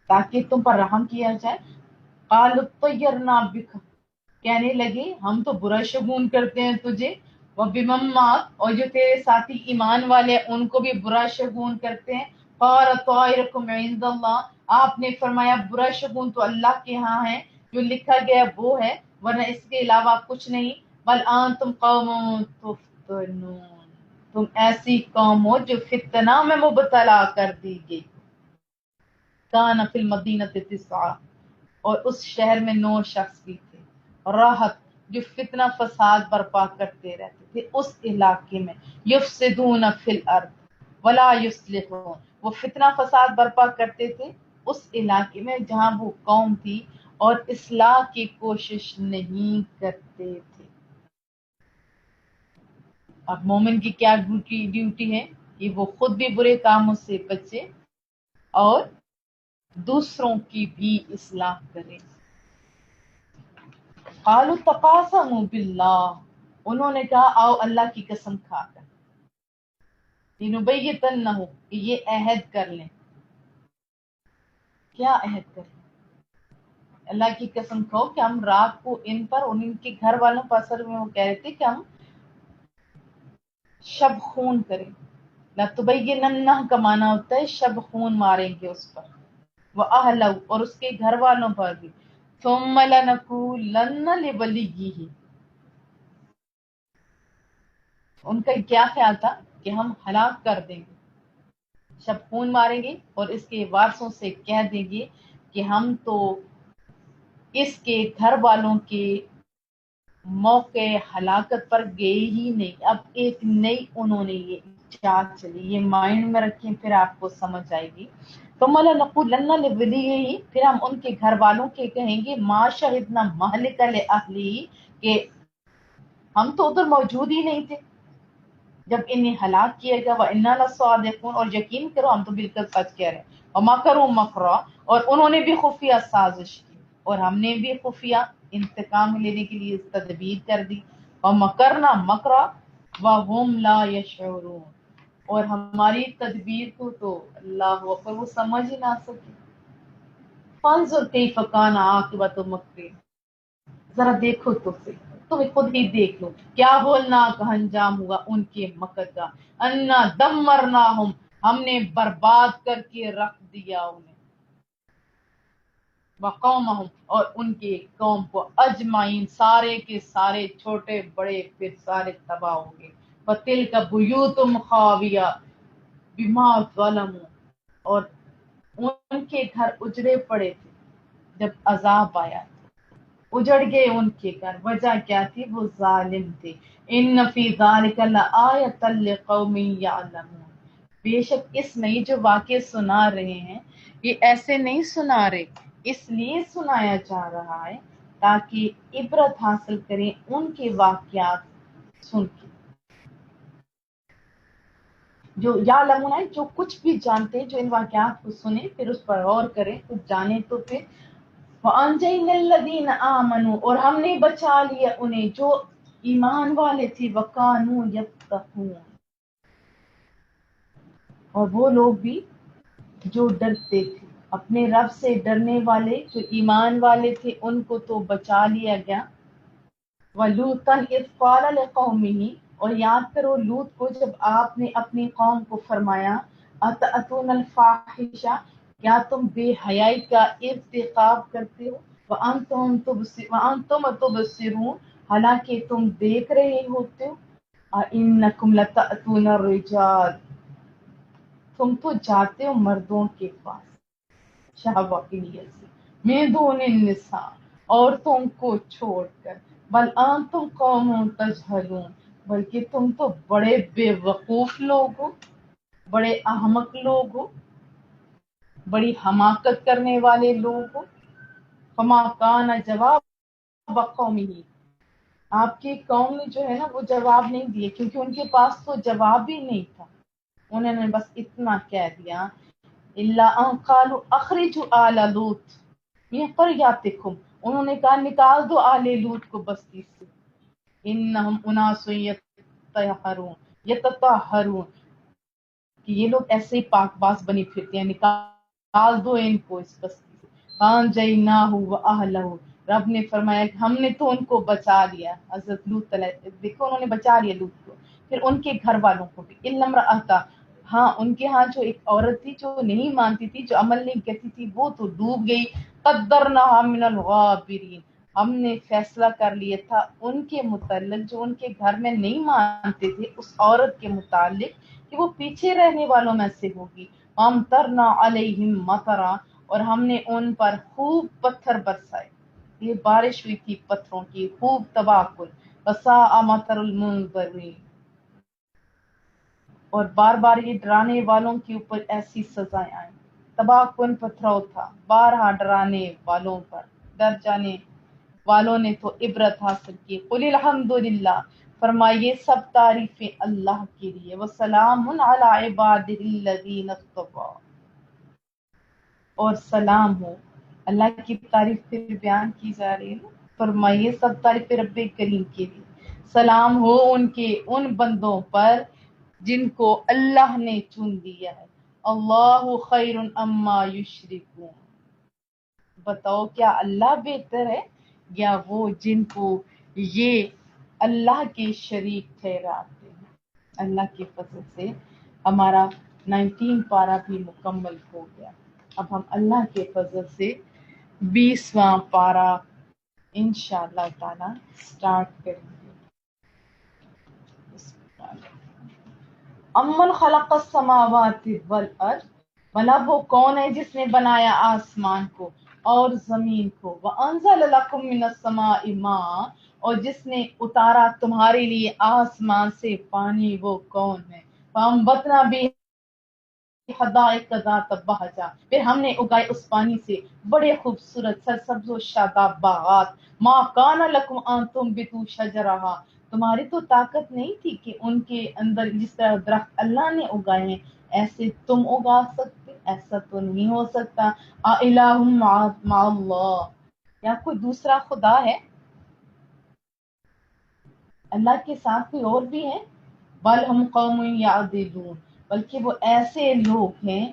تاکہ تم پر رحم کیا جائے؟ قالوا طیرنا بک، کہنے لگے ہم تو برا شگون کرتے ہیں تجھے، وبمن معک، اور جو تیرے ساتھی ایمان والے ہیں ان کو بھی برا شگون کرتے ہیں. قال طائرکم عند اللہ، آپ نے فرمایا برا شگون تو اللہ کے ہاں ہے، جو لکھا گیا وہ ہے، ورنہ اس کے علاوہ کچھ نہیں. بل انتم قوم تفتنون، تم ایسی قوم ہو جو فتنہ میں مبتلا کر دی گئی. کان فی المدینۃ تسعہ، اور اس شہر میں 9 شخص بھی تھے، راحت جو فتنہ فساد برپا کرتے رہتے تھے اس علاقے میں. یفسدون فی الارض ولا یصلحون، وہ فتنہ فساد برپا کرتے تھے اس علاقے میں جہاں وہ قوم تھی اور اصلاح کی کوشش نہیں کرتے تھے. اب مومن کی کیا ڈیوٹی ہے کہ وہ خود بھی برے کاموں سے بچے اور دوسروں کی بھی اصلاح کرے. قالوا تقاسموا باللہ، انہوں نے کہا آؤ اللہ کی قسم کھا کر، لنبیتنہ، کہ یہ عہد کر لیں، کیا عہد کریں؟ اللہ کی قسم کھاؤ کہ ہم رات کو ان پر اور ان کے گھر والوں پر اثر میں وہ کہہ رہے تھے کہ ہم شب خون کریں. لَتُبَيِّنَنَّ کا معنی ہوتا ہے شب خون ماریں گے اس پر، وَأَهْلَهُ اور اس کے گھر والوں پر بھی، ثُمَّ لَنَقُولَنَّ لِوَلِيِّهِ ان کا کیا خیال تھا کہ ہم ہلاک کر دیں گے، شب خون ماریں گے اور اس کے وارثوں سے کہہ دیں گے کہ ہم تو اس کے گھر والوں کے موقع ہلاکت پر گئے ہی نہیں. اب ایک نئی انہوں نے یہ چال چلی، یہ مائنڈ میں رکھیں، پھر آپ کو سمجھ آئے گی. ثم لنقولن لولیہ، پھر ہم ان کے گھر والوں کے کہیں گے ما شہدنا مہلک لأہلی، کہ ہم تو ادھر موجود ہی نہیں تھے جب انہیں ہلاک کیا گیا. وَإِنَّا لَصَادِقُونَ اور یقین کرو ہم تو بالکل سچ کہہ رہے ہیں. وَمَكَرُوا مَكْرًا اور انہوں نے بھی خفیہ سازش کی اور ہم نے بھی خفیہ انتقام لینے کے لیے تدبیر کر دی. وَمَكَرْنَا مَكْرًا وَهُمْ لَا يَشْعُرُونَ اور ہماری تدبیر کو تو اللہ اکبر وہ سمجھ ہی نہ سکے. فَانظُرْ كَيْفَ كَانَ عَاقِبَةُ مَكْرِهِمْ ذرا دیکھو تو صحیح، تم خود ہی دیکھ لو کیا ہولناک انجام ہوا ان کے مکر کا. انا دمرناہم ہم نے برباد کر کے رکھ دیا انہیں، وقومہم اور ان کے قوم کو، اجمعین سارے کے سارے چھوٹے بڑے پھر سارے تباہ ہو گئے. وتلک بیوتہم خاویہ بما ظلموا اور ان کے گھر اجڑے پڑے تھے جب عذاب آیا، اجڑ گئے ان کے گھر. وجہ کیا تھی؟ وہ ظالم تھے. ان فی ذلک لآیۃ لقوم یعلمون بے شک اس میں جو واقعے سنا رہے ہیں یہ ایسے نہیں سنا رہے، اس لیے سنایا جا رہا ہے تاکہ عبرت حاصل کریں ان کے واقعات سن کے. جو یعلمون ہے جو کچھ بھی جانتے ہیں، جو ان واقعات کو سنیں پھر اس پر غور کریں کچھ جانیں تو پھر. وَأَنجَيْنَا الَّذِينَ آمَنُوا اور ہم نے بچا لیا انہیں جو ایمان والے تھے. وَكَانُوا يَتَّقُونَ اور وہ لوگ بھی جو ڈرتے تھے اپنے رب سے، ڈرنے والے جو ایمان والے تھے ان کو تو بچا لیا گیا. وَلُوطًا إِذْ قَالَ لِقَوْمِهِ اور یاد کرو لوط کو جب آپ نے اپنی قوم کو فرمایا أَتَأْتُونَ الْفَاحِشَةَ کیا تم بے حیائی کا ارتکاب کرتے ہو. وَأَنْتُمْ تُبْصِرُونَ حالانکہ تم دیکھ رہے ہوتے ہو. أَإِنَّكُمْ لَتَأْتُونَ الرِّجَالَ تم تو جاتے ہو مردوں کے پاس شہوہ کی نیت سے. من دون النساء عورتوں کو چھوڑ کر. بل انتم قوم تجہلون بلکہ تم تو بڑے بے وقوف لوگ ہو، بڑے احمق لوگ ہو، بڑی حماقت کرنے والے لوگ ہو. فما کان جواب قومه آپ کی قوم نے جو ہے نا وہ جواب نہیں دیے کیونکہ ان کے پاس تو جواب بھی نہیں تھا. انہوں نے بس اتنا کہہ دیا الا ان قالوا اخرجوا آل لوط من قریاتکم انہوں نے کہا نکال دو آل لوط کو بستی سے. انہم اناس یتطہرون کہ یہ لوگ ایسے ہی پاک باز بنی پھرتے ہیں، نکال دو ان کو اس بستی سے. فانجیناہ واہلہ رب نے فرمایا کہ ہم نے تو ان کو بچا لیا. حضرت لوط دیکھو انہوں نے بچا لیا لوط کو، پھر ان کے گھر والوں کو بھی. الا امرأتہ ہاں ان کے ہاں جو ایک عورت تھی جو نہیں مانتی تھی، جو عمل نہیں کرتی تھی، وہ تو ڈوب گئی. قدرناہا من الغابرین ہم نے فیصلہ کر لیا تھا ان کے متعلق جو ان کے گھر میں نہیں مانتے تھے اس عورت کے متعلق کہ وہ پیچھے رہنے والوں میں سے ہوگی. وامطرنا علیہم مطرا اور ہم نے ان پر خوب پتھر برسائے، یہ بارش ہوئی تھی پتھروں کی خوب تباہ کن. وساء مطر المنذرین اور بار بار یہ ڈرانے والوں کے اوپر ایسی سزائیں آئیں. تباہ کن پتھروں تھا بارہا ڈرانے والوں پر، ڈر جانے والوں نے تو عبرت حاصل کی. قل الحمدللہ فرمائیے سب تعریفیں اللہ کے لیے. وسلام علی عبادہ الذین اصطفی اور سلام ہو اللہ کی تعریف پھر بیان کی جا رہی ہے. فرمائیے سب تعریف رب کریم کے لیے، سلام ہو ان بندوں پر جن کو اللہ نے چن لیا ہے. اللہ خیر اما یشرکون بتاؤ کیا اللہ بہتر ہے یا وہ جن کو یہ اللہ کے شریک ٹھہراتے ہیں؟ اللہ کے فضل سے ہمارا 19 پارہ بھی مکمل ہو گیا. اب ہم اللہ کے فضل سے 20واں پارہ انشاءاللہ تعالی سٹارٹ کریں گے. امن خلق السماوات والارض، بھلا وہ کون ہے جس نے بنایا آسمان کو اور زمین کو، وانزل لکم من السماء ماء، اور جس نے اتارا تمہارے لیے آسمان سے پانی، وہ کون ہے، فانبتنا بھی حدائق ذات بہجہ، پھر ہم نے اگائے اس پانی سے بڑے خوبصورت سرسبز و شاداب باغات. ما کان لکم ان تنبتوا شجرہا، تمہاری تو طاقت نہیں تھی کہ ان کے اندر جس طرح درخت اللہ نے اگائے ہیں ایسے تم اگا سکتے، ایسا تو نہیں ہو سکتا. الہ مع اللہ، یا کوئی دوسرا خدا ہے اللہ کے ساتھ، کوئی اور بھی ہے؟ بل ہم قوم یعدلون، بلکہ وہ ایسے لوگ ہیں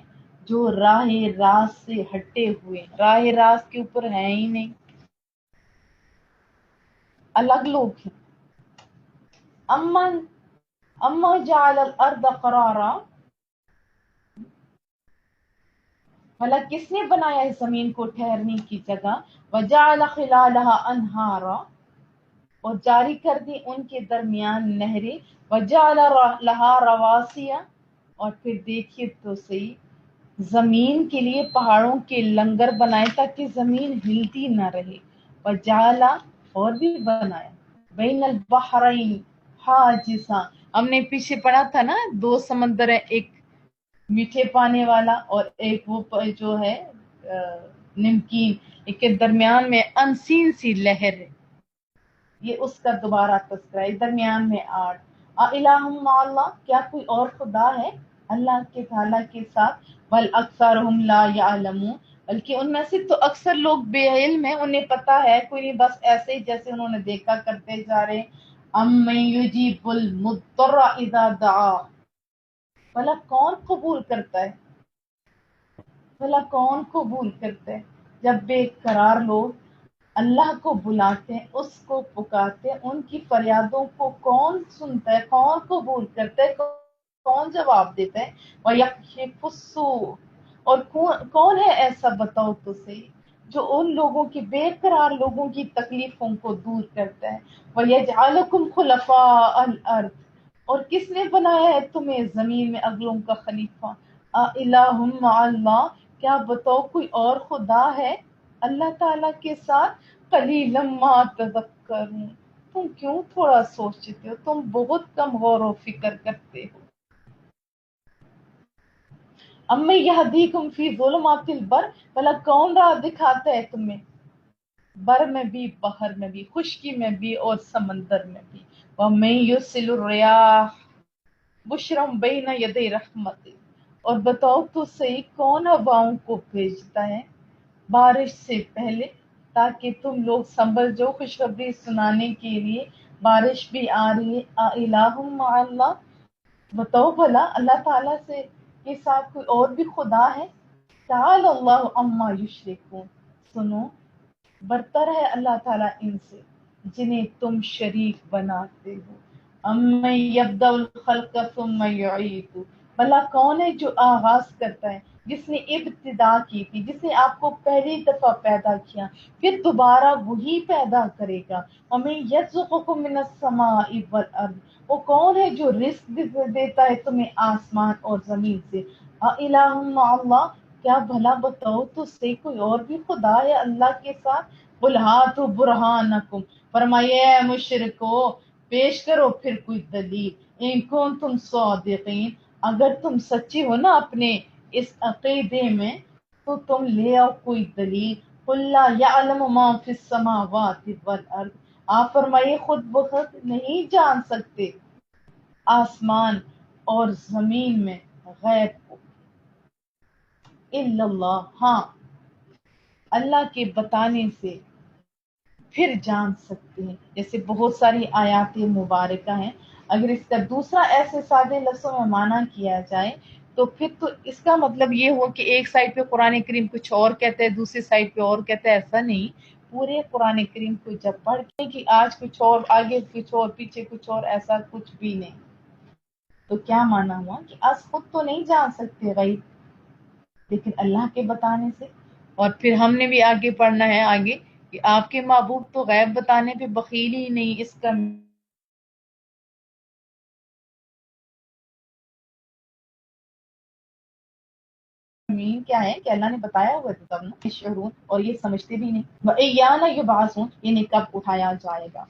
جو راہ راست سے ہٹے ہوئے، راہ راست کے اوپر ہیں ہی نہیں، الگ لوگ ہیں. اما جعل الارض قرارا، بھلا کس نے بنایا اس زمین کو ٹھہرنے کی جگہ، وجعل خلالها انہارا، اور جاری کر دی ان کے درمیان نہریں، وجعل لها رواسیا، اور پھر دیکھیے تو صحیح زمین کے لیے پہاڑوں کے لنگر بنائے تاکہ زمین ہلتی نہ رہے، وجعل، اور بھی بنایا، بین البحرین حاجزا، ہم نے پیچھے پڑھا تھا نا، دو سمندر ہے، ایک میٹھے پانے والا اور ایک وہ جو ہے نمکین، ایک کے درمیان میں انسین سی لہر ہے، یہ اس کا دوبارہ تذکرہ ہے، درمیان میں آگ. الہ مع اللہ، کیا کوئی اور خدا ہے اللہ کے تعالیٰ کے ساتھ؟ بل اکثرہم لا یعلمون، بلکہ ان میں سے تو اکثر لوگ بے علم ہیں، انہیں پتا ہے کوئی نہیں، بس ایسے ہی جیسے انہوں نے دیکھا کرتے جا رہے. امن یجیب المضطر اذا دعا، بھلا کون قبول کرتا ہے، بھلا کون قبول کرتا ہے جب بے قرار لوگ اللہ کو بلاتے ہیں، اس کو پکارتے ہیں، ان کی فریادوں کو کون سنتا ہے، کون قبول کرتا ہے، کون جواب دیتا ہے. وَيَكْشِفُ السُّوءَ، اور کون ہے ایسا بتاؤ تو صحیح جو ان لوگوں کی بے قرار لوگوں کی تکلیفوں کو دور کرتا ہے. وَيَجْعَلُكُمْ خُلَفَاءَ الْأَرْضِ، اور کس نے بنایا ہے تمہیں زمین میں اگلوں کا خلیفہ. الہ مع اللہ، کیا بتاؤ کوئی اور خدا ہے اللہ تعالیٰ کے ساتھ؟ قلیلا ما تذکرون، تم کیوں تھوڑا سوچتے ہو، تم بہت کم غور و فکر کرتے ہو. امی یہدیکم فی ظلمات البر، بھلا کون راہ دکھاتا ہے تمہیں بر میں بھی، بحر میں بھی، خشکی میں بھی اور سمندر میں بھی. وَمَن یُرسِلُ الرِّیاحَ بُشْرًا بَیْنَ یَدَیْ رَحْمَتِهِ، اور بتاؤ تو صحیح کون ہوائوں کو بھیجتا ہے بارش سے پہلے تاکہ تم لوگ سنبھل جو، خوشخبری سنانے کے لیے بارش بھی آ رہی ہے. الہ مع اللہ، بتاؤ بھلا اللہ تعالیٰ سے کے ساتھ کوئی اور بھی خدا ہے. تعالی اللہ عما یشرکون، سنو برتر ہے اللہ تعالیٰ ان سے جنہیں تم شریک بناتے ہو. امن یبدأ الخلق ثم یعید، بھلا کون ہے جو آغاز کرتا ہے، جس نے ابتدا کی تھی، جس نے آپ کو پہلی دفعہ پیدا کیا پھر دوبارہ وہی پیدا کرے گا. وَمَن یرزقکم من السماء والارض، وہ کون ہے جو رزق دیتا ہے تمہیں آسمان اور زمین سے. الہ مع اللہ، کیا بھلا بتاؤ تو صحیح کوئی اور بھی خدا ہے اللہ کے ساتھ. قل ہاتوا برہانکم، فرمائیے اے مشرکو پیش کرو پھر کوئی دلیل، ان کنتم صادقین، اگر تم سچے ہو نا اپنے اس عقیدے میں تو تم لے آؤ کوئی دلیل. قل لا یعلم ما فی السماوات والارض، آپ فرمائیے خود بخود نہیں جان سکتے آسمان اور زمین میں غیب کو، الا اللہ، ہاں اللہ کے بتانے سے پھر جان سکتے ہیں. جیسے بہت ساری آیات مبارکہ ہیں، اگر اس کا دوسرا ایسے سادے لفظوں میں معنی کیا جائے تو پھر تو اس کا مطلب یہ ہوا کہ ایک سائڈ پہ قرآن کریم کچھ اور کہتا ہے، دوسری سائڈ پہ اور کہتا ہے، ایسا نہیں. پورے قرآن کریم کو جب پڑھ کے کہ آج کچھ اور، آگے کچھ اور، پیچھے کچھ اور، ایسا کچھ بھی نہیں. تو کیا مانا ہوا کہ از خود تو نہیں جان سکتے غیب، لیکن اللہ کے بتانے سے. اور پھر ہم نے بھی آگے پڑھنا ہے آگے کہ آپ کے محبوب تو غیب بتانے پہ بخیل ہی نہیں. اس کا مین کیا ہے کہ اللہ نے بتایا ہوا تھا تب نا شعور، اور یہ سمجھتے بھی نہیں. وَإِيَّانَ يُبْعَثُونَ، انہیں کب اٹھایا جائے گا.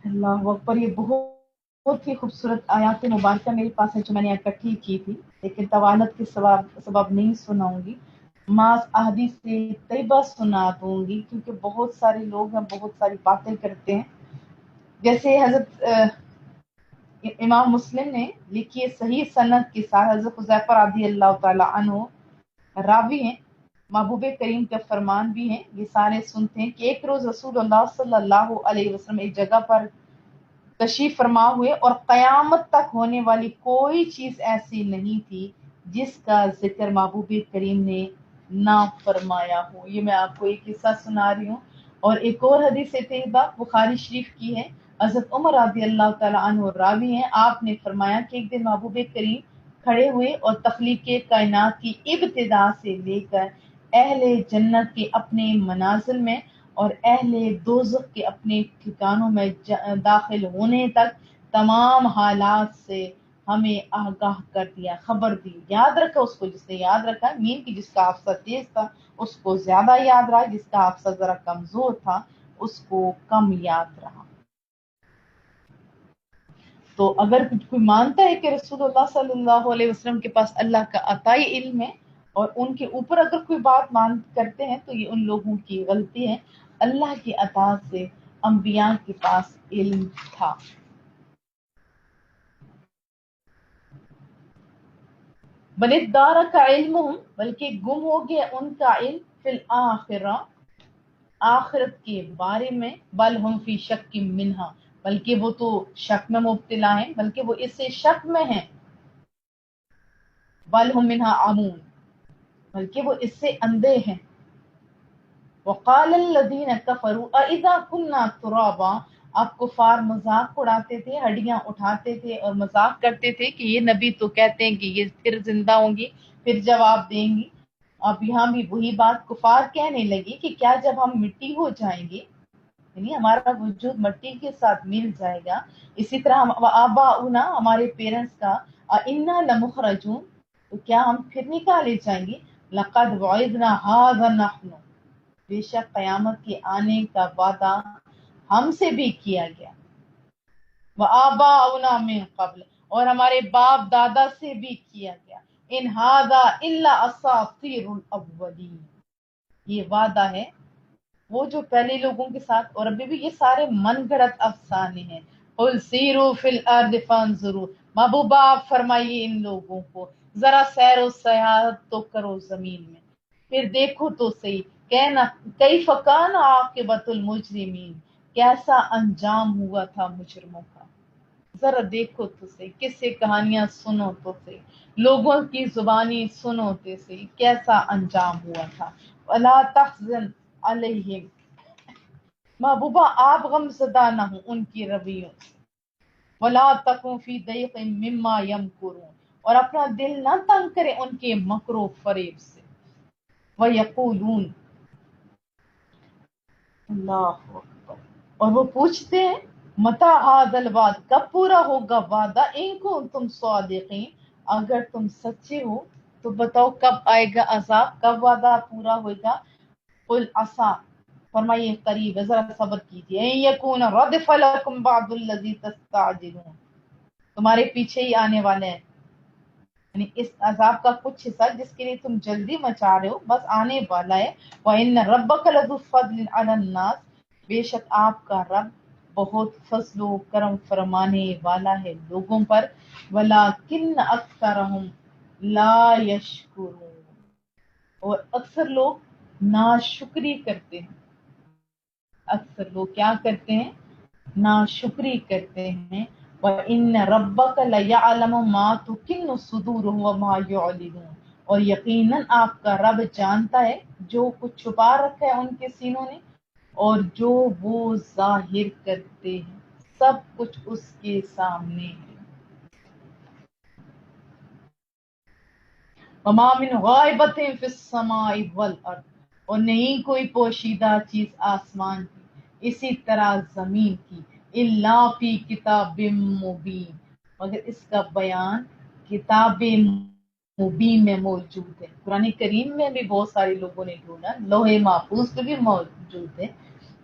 اللہ اکبر. یہ بہت ہی خوبصورت آیات مبارکہ میرے پاس ہے جو میں نے اکٹھی کی تھی، لیکن طوالت کے سبب نہیں سناؤں گی. ماس احادیث سے طیبہ سنا دوں گی، کیونکہ بہت سارے لوگ ہیں بہت ساری باتیں کرتے ہیں. جیسے حضرت امام مسلم نے لکھی ہے صحیح سند کے ساتھ، حضرت حذیفہ رضی اللہ تعالی عنہ راوی ہیں، محبوب کریم کا فرمان بھی ہے. یہ سارے سنتے ہیں کہ ایک روز رسول اللہ صلی اللہ علیہ وسلم ایک جگہ پر تشریف فرما ہوئے، اور قیامت تک ہونے والی کوئی چیز ایسی نہیں تھی جس کا ذکر محبوب کریم نے نہ فرمایا ہو. یہ میں آپ کو ایک قصہ سنا رہی ہوں. اور ایک اور حدیث طیبہ بخاری شریف کی ہے، حضرت عمر رضی اللہ تعالی عنہ راوی ہیں. آپ نے فرمایا کہ ایک دن محبوب کریم کھڑے ہوئے اور تخلیق کائنات کی ابتدا سے لے کر اہل جنت کے اپنے منازل میں اور اہل دوزخ کے اپنے ٹھکانوں میں داخل ہونے تک تمام حالات سے ہمیں آگاہ کر دیا، خبر دی. یاد رکھا اس کو جس نے یاد رکھا، مین کی جس کا حافظہ تیز تھا اس کو زیادہ یاد رہا، جس کا حافظہ ذرا کمزور تھا اس کو کم یاد رہا. تو اگر کوئی مانتا ہے کہ رسول اللہ صلی اللہ علیہ وسلم کے پاس اللہ کا عطائی علم ہے اور ان کے اوپر اگر کوئی بات مان کرتے ہیں تو یہ ان لوگوں کی غلطی ہے. اللہ کی عطا سے انبیاء کے پاس علم تھا. بل ادارک علمہم، بلکہ گم ہو گیا ان کا علم، فی الآخرہ، آخرت کے بارے میں. بل ہم فی شک منہا، بلکہ وہ تو شک میں مبتلا ہیں، بلکہ وہ اس سے شک میں ہیں. بل ہم منہا عمون، بلکہ وہ اس سے اندھے ہیں. وقال الذین کفروا اذا کنا ترابا، اب کفار مذاق اڑاتے تھے، ہڈیاں اٹھاتے تھے اور مذاق کرتے تھے کہ یہ نبی تو کہتے ہیں کہ یہ پھر زندہ ہوں گی، پھر جواب دیں گی. اب یہاں بھی وہی بات کفار کہنے لگی کہ کیا جب ہم مٹی ہو جائیں گے، یعنی ہمارا وجود مٹی کے ساتھ مل جائے گا، اسی طرح ہم آباؤنا، ہمارے پیرنٹس کا، انا لمخرجون، تو کیا ہم پھر نکالے جائیں گے. لقد وعدنا ھذا نحن، بے شک قیامت کے آنے کا وعدہ ہم سے بھی کیا گیا. وآباؤنا من قبل، اور ہمارے باپ دادا سے بھی کیا گیا. ان ھذا الا اساطیر الاولین، یہ وعدہ ہے وہ جو پہلے لوگوں کے ساتھ، اور ابھی بھی یہ سارے من گھڑت افسانے ہیں. قل سیروا فی الارض فانظروا، محبوبہ آپ فرمائیے ان لوگوں کو ذرا سیر و سیاحت تو کرو زمین میں، پھر دیکھو تو صحیح کیف کان عاقبۃ المجرمین، کیسا انجام ہوا تھا مجرموں کا. ذرا دیکھو تو صحیح، کس سے کہانیاں سنو تو صحیح، لوگوں کی زبانی سنو تو صحیح، کیسا انجام ہوا تھا. ولا تحزن علیہم، محبوبہ آپ غم زدہ نہ ہوں ان کی رویوں سے. ولا تکن فی ضیق مما یمکرون، اور اپنا دل نہ تنگ کرے ان کے مکر و فریب سے. ویقولون، اللہ اکبر، اور وہ پوچھتے ہیں متی ھذا الوعد، کب پورا ہوگا وعدہ، ان کو تم صادقین، اگر تم سچے ہو تو بتاؤ کب آئے گا عذاب، کب وعدہ پورا ہوگا. قل عسیٰ، فرمائیے قریب ہے، ذرا صبر کیجیے. ان یکون ردف لکم بعض الذی تستعجلون، تمہارے پیچھے ہی آنے والے ہیں، یعنی اس عذاب کا کچھ حصہ جس کے لیے تم جلدی مچا رہے ہو بس آنے والا ہے. وَإِنَّ رَبَّكَ لَذُو فَضْلٍ عَلَى النَّاسِ، بے شک آپ کا رب بہت فضل و کرم فرمانے والا ہے لوگوں پر. وَلَٰكِنَّ أَكْثَرَهُمْ لَا يَشْكُرُونَ، اور اکثر لوگ ناشکری کرتے ہیں. اکثر لوگ کیا کرتے ہیں؟ ناشکری کرتے ہیں. وَإِنَّ رَبَّكَ لَيَعْلَمُ مَا تُكِنُّ صُدُورُهُمْ وَمَا يُعْلِنُونَ، اور یقیناً آپ کا رب جانتا ہے جو کچھ چھپا رکھا ہے ان کے سینوں نے اور جو وہ ظاہر کرتے ہیں، سب کچھ اس کے سامنے ہے۔ وَمَا مِنْ غَائِبَةٍ فِي السَّمَاءِ وَالْأَرْضِ، اور نہیں کوئی پوشیدہ چیز آسمان کی اسی طرح زمین کی، اِلَّا فِي کِتَابٍ مُبِین، مگر اس کا بیان کتاب مبین میں موجود ہے۔ قرآن کریم میں بھی بہت سارے لوگوں نے ڈھونڈا، لوح محفوظ میں بھی موجود ہے۔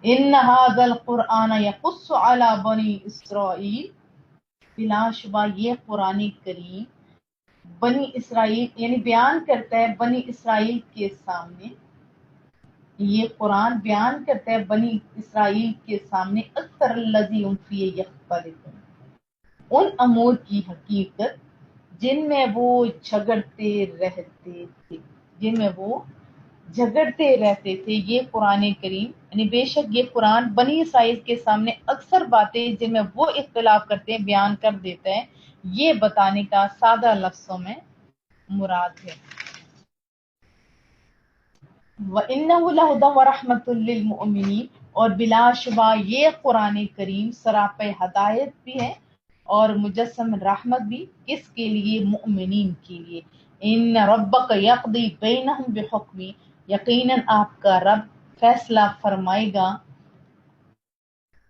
ان ھذا القرآن یقص علی بنی اسرائیل، بلا شبہ یہ قرآن کریم بنی اسرائیل یعنی بیان کرتا ہے بنی اسرائیل کے سامنے، یہ قرآن بیان کرتا ہے بنی اسرائیل کے سامنے اکثر الذی هم فیہ یختلفون، ان امور کی حقیقت جن میں وہ جھگڑتے رہتے تھے، جن میں وہ جھگڑتے رہتے تھے۔ یہ قرآن کریم یعنی بے شک یہ قرآن بنی اسرائیل کے سامنے اکثر باتیں جن میں وہ اختلاف کرتے ہیں بیان کر دیتا ہے، یہ بتانے کا سادہ لفظوں میں مراد ہے۔ وَإِنَّهُ لَهُدًى وَرَحْمَةٌ لِّلْمُؤْمِنِينَ، اور بلا شبہ یہ قرآن کریم سراپے ہدایت بھی ہے اور مجسم رحمت بھی، کس کے لیے؟ مؤمنین کے لیے۔ ان ربک یقضی بینہم بحکمی، یقیناً آپ کا رب فیصلہ فرمائے گا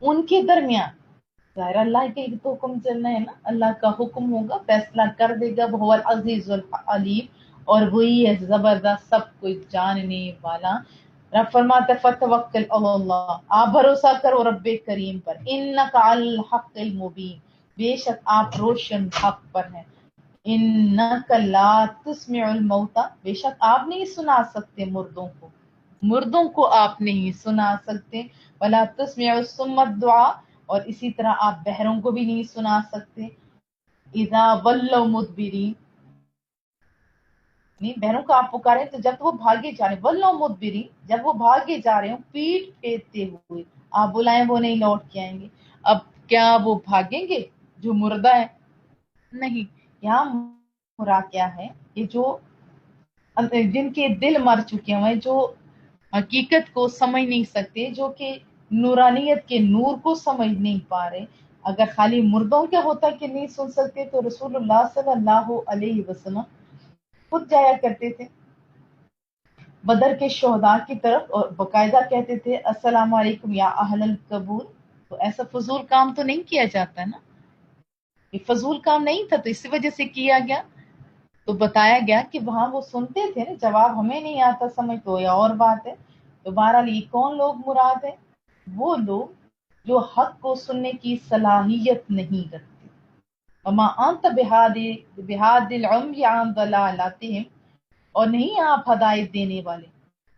ان کے درمیان، ظاہر اللہ کے تو حکم چلنا ہے نا، اللہ کا حکم ہوگا، فیصلہ کر دے گا۔ وہ العزیز العلیم، اور وہی ہے زبردست سب کچھ جاننے والا۔ رب فرماتا ہے فتوکل علی اللہ، آپ بھروسہ کرو رب کریم پر، انک علی الحق المبین، بے شک آپ روشن حق پر ہیں۔ انک لا تسمع الموتى، بے شک آپ نہیں سنا سکتے مردوں کو آپ نہیں سنا سکتے، ولا تسمع الصم الدعاء، اور اسی طرح آپ بہروں کو بھی نہیں سنا سکتے۔ اذا ولوا مدبرین، نہیں بہروں کو آپ پکارے تو جب وہ بھاگے جا رہے ہیں، ولوا مدبرین، جب وہ بھاگے جا رہے ہوں پیٹ پھیرتے ہوئے، آپ بلائیں وہ نہیں لوٹ کے آئیں گے۔ اب کیا وہ بھاگیں گے جو مردہ ہے؟ نہیں، یہاں مراد کیا ہے کہ جو جن کے دل مر چکے ہوئے، جو حقیقت کو سمجھ نہیں سکتے، جو کہ نورانیت کے نور کو سمجھ نہیں پا رہے۔ اگر خالی مردوں کا ہوتا کہ نہیں سن سکتے تو رسول اللہ صلی اللہ علیہ وسلم خود جایا کرتے تھے بدر کے شہداء کی طرف اور باقاعدہ کہتے تھے السلام علیکم یا اہل القبور۔ تو ایسا فضول کام تو نہیں کیا جاتا نا، یہ فضول کام نہیں تھا تو اسی وجہ سے کیا گیا۔ تو بتایا گیا کہ وہاں وہ سنتے تھے نا، جواب ہمیں نہیں آتا سمجھ تو یا اور بات ہے۔ تو بہرحال یہ کون لوگ مراد ہے؟ وہ لوگ جو حق کو سننے کی صلاحیت نہیں رکھتے۔ وما انت بہاد العمی عن ضلالتہم، اور نہیں آپ ہدایت دینے والے،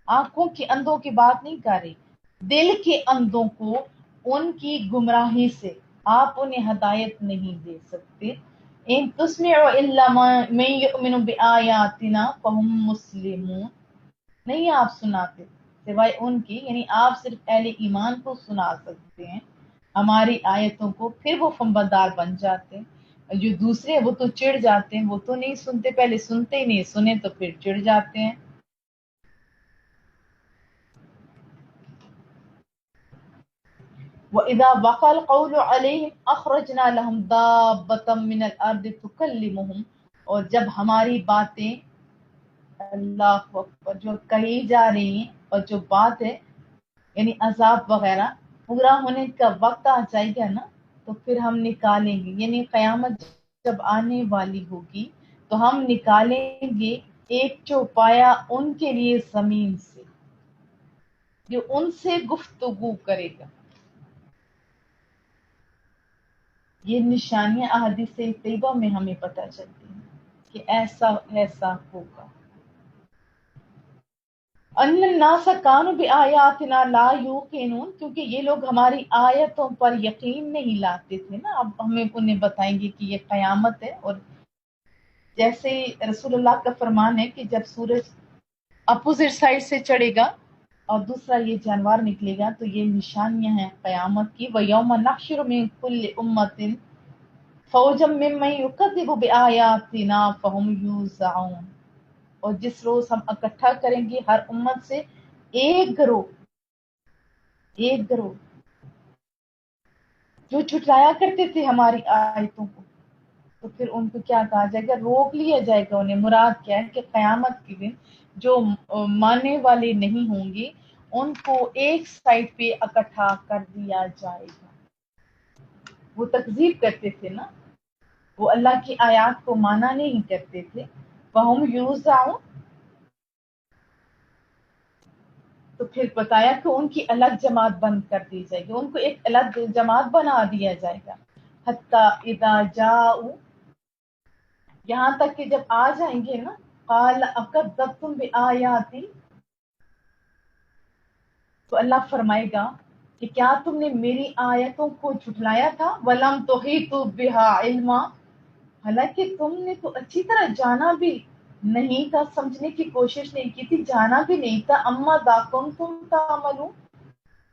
آنکھوں کے اندھوں کی بات نہیں کر رہی، دل کے اندھوں کو ان کی گمراہی سے آپ انہیں ہدایت نہیں دے سکتے۔ ان تسمع الا من یؤمن بآیاتنا فهم مسلمون، نہیں آپ سناتے سوائے ان کی، یعنی آپ صرف اہل ایمان کو سنا سکتے ہیں ہماری آیتوں کو، پھر وہ فرمانبردار بن جاتے ہیں۔ جو دوسرے وہ تو چڑ جاتے ہیں، وہ تو نہیں سنتے، پہلے سنتے ہی نہیں، سنے تو پھر چڑ جاتے ہیں۔ وَإِذَا وَقَعَ الْقَوْلُ عَلَيْهِمْ أَخْرَجْنَا لَهُمْ دَابَّةً مِّنَ الْأَرْضِ تُكَلِّمُهُمْ، اور جب ہماری باتیں اللہ اکبر جو کہی جا رہی ہیں اور جو بات ہے یعنی عذاب وغیرہ پورا ہونے کا وقت آ جائے گا نا، تو پھر ہم نکالیں گے، یعنی قیامت جب آنے والی ہوگی تو ہم نکالیں گے ایک چوپایا ان کے لیے زمین سے جو ان سے گفتگو کرے گا۔ یہ نشانیاں احادیث طیبہ میں ہمیں پتہ چلتی ہیں کہ ایسا ہوگا۔ ان الناس کانوا بآیاتنا لا یوقنون، کیونکہ یہ لوگ ہماری آیتوں پر یقین نہیں لاتے تھے نا، اب ہمیں انہیں بتائیں گے کہ یہ قیامت ہے۔ اور جیسے رسول اللہ کا فرمان ہے کہ جب سورج اپوزٹ سائڈ سے چڑھے گا اور دوسرا یہ جانور نکلے گا تو یہ نشانیاں ہیں قیامت کی۔ وَيَوْمَ نَحْشُرُ مِن كُلِّ أُمَّةٍ فوجم ممن یکذب بآیاتنا فہم یوزعون، اور جس روز ہم اکٹھا کریں گے ہر امت سے ایک گروہ جو جھٹلایا کرتے تھے ہماری آیتوں کو، تو پھر ان کو کیا کہا جائے گا؟ روک لیا جائے گا انہیں۔ مراد کیا ہے کہ قیامت کے دن جو ماننے والے نہیں ہوں گے ان کو ایک سائٹ پہ اکٹھا کر دیا جائے گا۔ وہ تکذیب کرتے تھے نا، وہ اللہ کی آیات کو مانا نہیں کرتے تھے۔ وَهُمْ يُوزَعُونَ، تو پھر بتایا کہ ان کی الگ جماعت بند کر دی جائے گی، ان کو ایک الگ جماعت بنا دیا جائے گا۔ حتی اذا جاؤ، یہاں تک کہ جب آ جائیں گے نا، قال اکذبتم بآیاتی، تو اللہ فرمائے گا کہ کیا تم نے میری آیتوں کو جھٹلایا تھا؟ وَلَمْ تُحِیطُوا بِهَا عِلْمًا، حالانکہ تم نے تو اچھی طرح جانا بھی نہیں تھا، سمجھنے کی کوشش نہیں کی تھی، جانا بھی نہیں تھا۔ اما دا کنتم تعملون،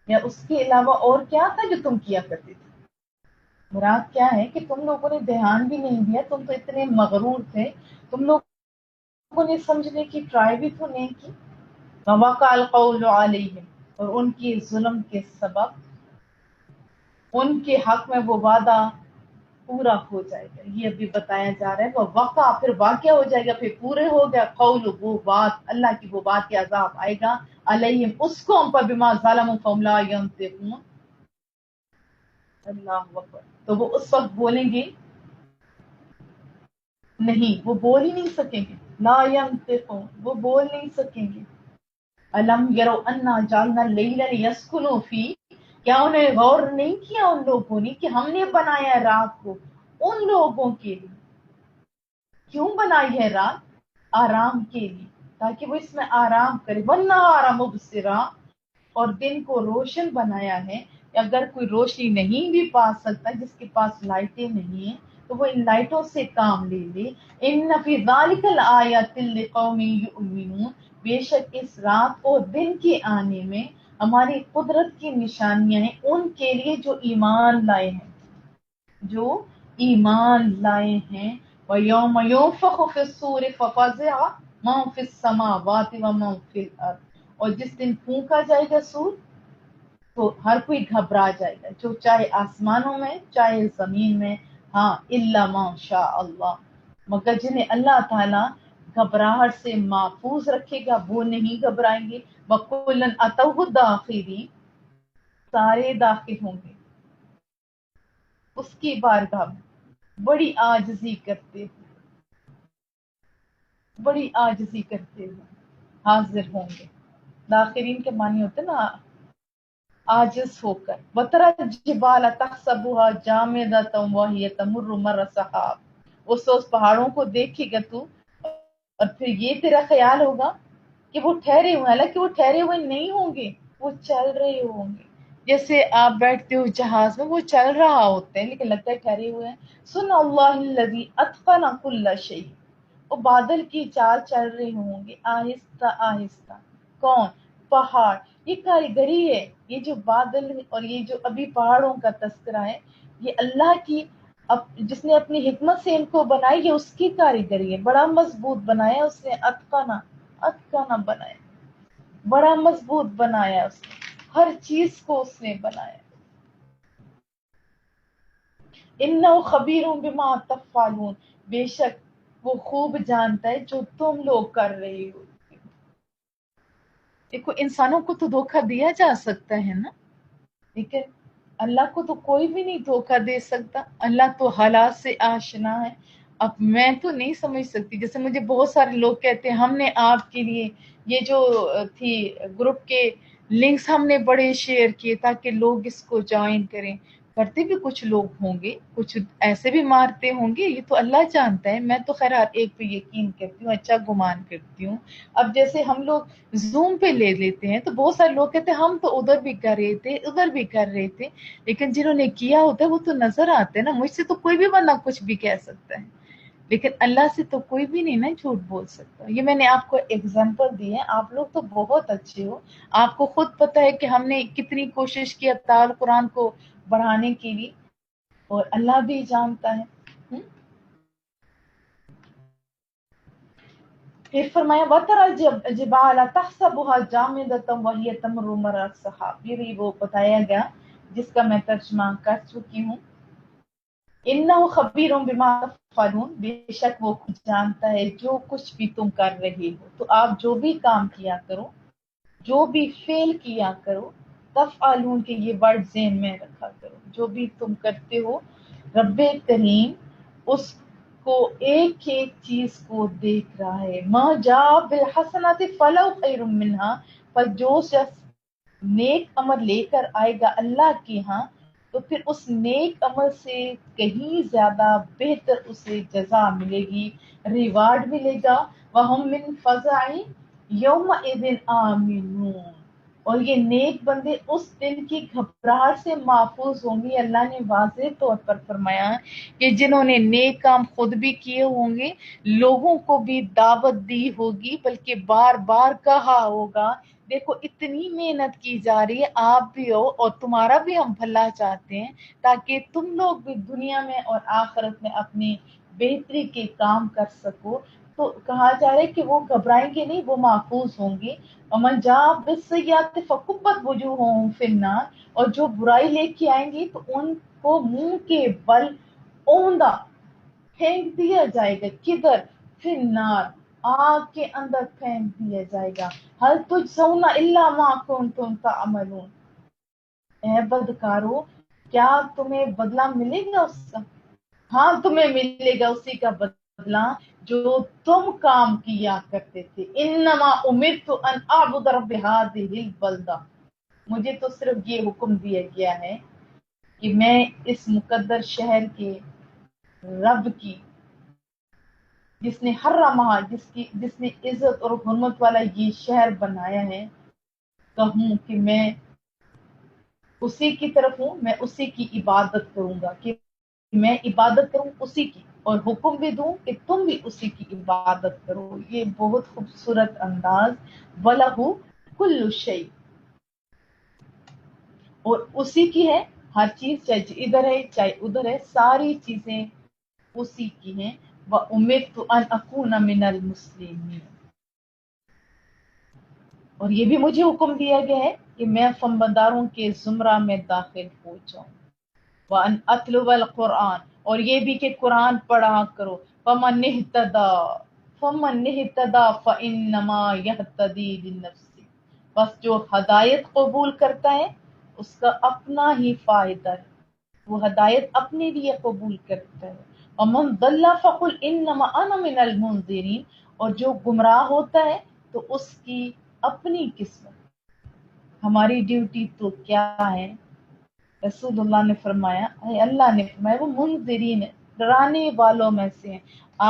یا اس کے علاوہ اور کیا تھا جو تم کیا کرتے تھے۔ مراد کیا ہے کہ تم لوگوں نے دھیان بھی نہیں دیا، تم تو اتنے مغرور تھے، تم لوگوں نے سمجھنے کی ٹرائی بھی تو نہیں کی۔ وَوَقَعَ الْقَوْلُ عَلَيْهِمْ، اور ان کی ظلم کے سبب ان کے حق میں وہ وعدہ پورا ہو جائے گا۔ یہ ابھی بتایا جا رہا ہے، وہ وقع پھر واقع ہو جائے گا، پھر پورے ہو گیا قول، وہ بات اللہ کی، وہ بات کے عذاب آئے گا علیہم اس قوم پر، بما ظلموا فهم لا ينطقون، اللہ اکبر، تو وہ اس وقت بولیں گے نہیں، وہ بول ہی نہیں سکیں گے، لا ينطقون، وہ بول نہیں سکیں گے۔ الم یرو انا جعلنا اللیل لیسکنوا فیہ، کیا انہیں غور نہیں کیا ان لوگوں نے کہ ہم نے بنایا ہے رات کو ان لوگوں کے لیے؟ کیوں بنائی ہے رات؟ آرام کے لیے، تاکہ وہ اس میں آرام کرے۔ والنہار مبصرا، اور دن کو روشن بنایا ہے، اگر کوئی روشنی نہیں بھی پا سکتا، جس کے پاس لائٹیں نہیں ہیں، تو وہ ان لائٹوں سے کام لے لے۔ ان فی ذلک لآیات لقوم یؤمنون، بے شک اس رات اور دن کے آنے میں ہماری قدرت کی نشانیاں ہیں ان کے لیے جو ایمان لائے ہیں، جو ایمان لائے ہیں۔ وَيَوْمَ يُنفَخُ فِي الصُّورِ فَفَزِعَ مَن فِي السَّمَاوَاتِ وَمَن فِي الْأَرْضِ، اور جس دن پھونکا جائے گا سور، تو ہر کوئی گھبرا جائے گا، جو چاہے آسمانوں میں چاہے زمین میں، ہاں الا ما شاء اللہ، مگر جنہیں اللہ تعالی گھبراہٹ سے محفوظ رکھے گا وہ نہیں گھبرائیں گے۔ وَكُلًّا أَتَوْهُ دَاخِرِينَ، سارے داخل ہوں گے اس کی بارگاہ میں، بڑی عاجزی کرتے ہوئے، بڑی عاجزی کرتے ہوئے حاضر ہوں گے۔ داخرین کے معنی ہوتے نا عاجز ہو کر۔ وَتَرَى الْجِبَالَ تَحْسَبُهَا جَامِدَةً وَهِيَ تَمُرُّ مَرَّ السَّحَابِ، اس روز پہاڑوں کو دیکھے گا تو، اور پھر یہ تیرا خیال ہوگا کہ وہ ٹھہرے ہوئے ہیں، حالانکہ وہ ٹھہرے ہوئے نہیں ہوں گے، وہ چل رہے ہوں گے۔ جیسے آپ بیٹھتے ہو جہاز میں، وہ چل رہا ہوتے ہیں لیکن لگتا ہے ٹھہرے ہوئے ہیں۔ سن اللہ الذی اتقن کل شیء، وہ بادل کی چال چل رہے ہوں گے آہستہ آہستہ۔ کون؟ پہاڑ۔ یہ کاریگری ہے، یہ جو بادل اور یہ جو ابھی پہاڑوں کا تذکرہ ہے، یہ اللہ کی جس نے اپنی حکمت سے ان کو بنائی، یہ اس کی کاریگری ہے۔ بڑا مضبوط بنایا اس نے، اتقنا بنایا، بڑا مضبوط بنایا اس نے، ہر چیز کو اس نے بنایا۔ انہ خبیر بما تفعلون، بے شک وہ خوب جانتا ہے جو تم لوگ کر رہے ہو۔ دیکھو انسانوں کو تو دھوکہ دیا جا سکتا ہے نا، لیکن اللہ کو تو کوئی بھی نہیں دھوکہ دے سکتا۔ اللہ تو حالات سے آشنا ہے۔ اب میں تو نہیں سمجھ سکتی، جیسے مجھے بہت سارے لوگ کہتے ہیں ہم نے آپ کے لیے یہ جو تھی گروپ کے لنکس ہم نے بڑے شیئر کیے تاکہ لوگ اس کو جوائن کریں۔ کرتے بھی کچھ لوگ ہوں گے، کچھ ایسے بھی مارتے ہوں گے، یہ تو اللہ جانتا ہے۔ میں تو خیر ہر ایک پہ یقین کرتی ہوں، اچھا گمان کرتی ہوں۔ اب جیسے ہم لوگ زوم پہ لے لیتے ہیں تو بہت سارے لوگ کہتے ہیں ہم تو ادھر بھی کر رہے تھے، ادھر بھی کر رہے تھے، لیکن جنہوں نے کیا ہوتا ہے وہ تو نظر آتے ہیں نا۔ مجھ سے تو کوئی بھی بندہ کچھ بھی کہہ سکتا ہے، لیکن اللہ سے تو کوئی بھی نہیں نا جھوٹ بول سکتا۔ یہ میں نے آپ کو ایگزامپل دی ہے، آپ لوگ تو بہت اچھے ہو، آپ کو خود پتہ ہے کہ ہم نے کتنی کوشش کی تعال قرآن کو بڑھانے کے لیے، اور اللہ بھی جانتا ہے۔ پھر فرمایا وَتَرَى الْجِبَالَ تَحْسَبُهَا جَامِدَةً وَهِيَ تَمُرُّ مَرَّ السَّحَابِ، یہ بھی وہ بتایا گیا جس کا میں ترجمہ کر چکی ہوں. اِنَّهُ خَبِيرٌ بِمَا تَفْعَلُونَ، بے شک وہ خود جانتا ہے جو کچھ بھی تم کر رہے ہو. تو آپ جو بھی کام کیا کرو، جو بھی فعل کیا کرو، تفعلون کے یہ ورڈ ذہن میں رکھا کرو، جو بھی تم کرتے ہو رب کریم اس کو ایک ایک چیز کو دیکھ رہا ہے. ما جاء بالحسنات فلو خیر منہا، پر جو شخص نیک عمل لے کر آئے گا اللہ کے ہاں تو پھر اس نیک عمل سے کہیں زیادہ بہتر اسے جزا ملے گی، ریوارڈ ملے گا. وَهُم مِّن فَزَعٍ يَوْمَئِذٍ آمِنُونَ، اور یہ نیک بندے اس دن کی گھبراہٹ سے محفوظ ہوں گے. اللہ نے واضح طور پر فرمایا کہ جنہوں نے نیک کام خود بھی کیے ہوں گے، لوگوں کو بھی دعوت دی ہوگی، بلکہ بار بار کہا ہوگا دیکھو اتنی محنت کی جا رہی ہے، آپ بھی ہو اور تمہارا بھی ہم بھلا چاہتے ہیں تاکہ تم لوگ بھی دنیا میں اور آخرت میں اپنی بہتری کے کام کر سکو. تو کہا جا رہا ہے کہ وہ گھبرائیں گے نہیں، وہ محفوظ ہوں گے. وَمَنْ جَاءَ بِالسَّيِّئَةِ فَكُبَّتْ وُجُوهُهُمْ فِي النَّارِ، اور جو برائی لے کے آئیں گی تو ان کو منہ کے بل اوندا پھینک دیا جائے گا. کدھر؟ فی النار، آگ کے اندر پھینک دیا جائے گا. هَلْ تُجْزَوْنَ إِلَّا مَا كُنْتُمْ تَعْمَلُونَ، اے بدکارو کیا تمہیں بدلہ ملے گا اس کا؟ ہاں تمہیں ملے گا اسی کا بدلہ جو تم کام کیا کرتے تھے. انما امرت ان اعبد رب هذه البلدہ، مجھے تو صرف یہ حکم دیا گیا ہے کہ میں اس مقدر شہر کے رب کی، جس نے حرمہا، جس نے عزت اور حرمت والا یہ شہر بنایا ہے، کہوں کہ میں اسی کی طرف ہوں، میں اسی کی عبادت کروں گا، کہ میں عبادت کروں اسی کی، اور حکم بھی دوں کہ تم بھی اسی کی عبادت کرو. یہ بہت خوبصورت انداز. وَلَهُ كُلُّ شَيْءٍ، اور اسی کی ہے ہر چیز، چاہے ادھر ہے چاہے ادھر ہے، ساری چیزیں اسی کی ہیں. وَأُمِرْتُ أَنْ أَكُونَ مِنَ الْمُسْلِمِينَ، اور یہ بھی مجھے حکم دیا گیا ہے کہ میں فرمانبرداروں کے زمرہ میں داخل ہو جاؤں. وَأَنْ أَتْلُوَ الْقُرْآنَ، اور یہ بھی کہ قرآن پڑھا کرو. فَمَنِ اهْتَدَىٰ فَإِنَّمَا يَهْتَدِي لِنَفْسِهِ، بس جو ہدایت قبول کرتا ہے اس کا اپنا ہی فائدہ ہے، وہ ہدایت اپنے لیے قبول کرتا ہے. وَمَنْ ضَلَّ فَقُلْ إِنَّمَا أَنَا مِنَ الْمُنذِرِينَ، اور جو گمراہ ہوتا ہے تو اس کی اپنی قسمت. ہماری ڈیوٹی تو کیا ہے؟ رسول اللہ نے فرمایا، اللہ نے فرمایا وہ منذرین، ڈرانے والوں میں سے ہیں.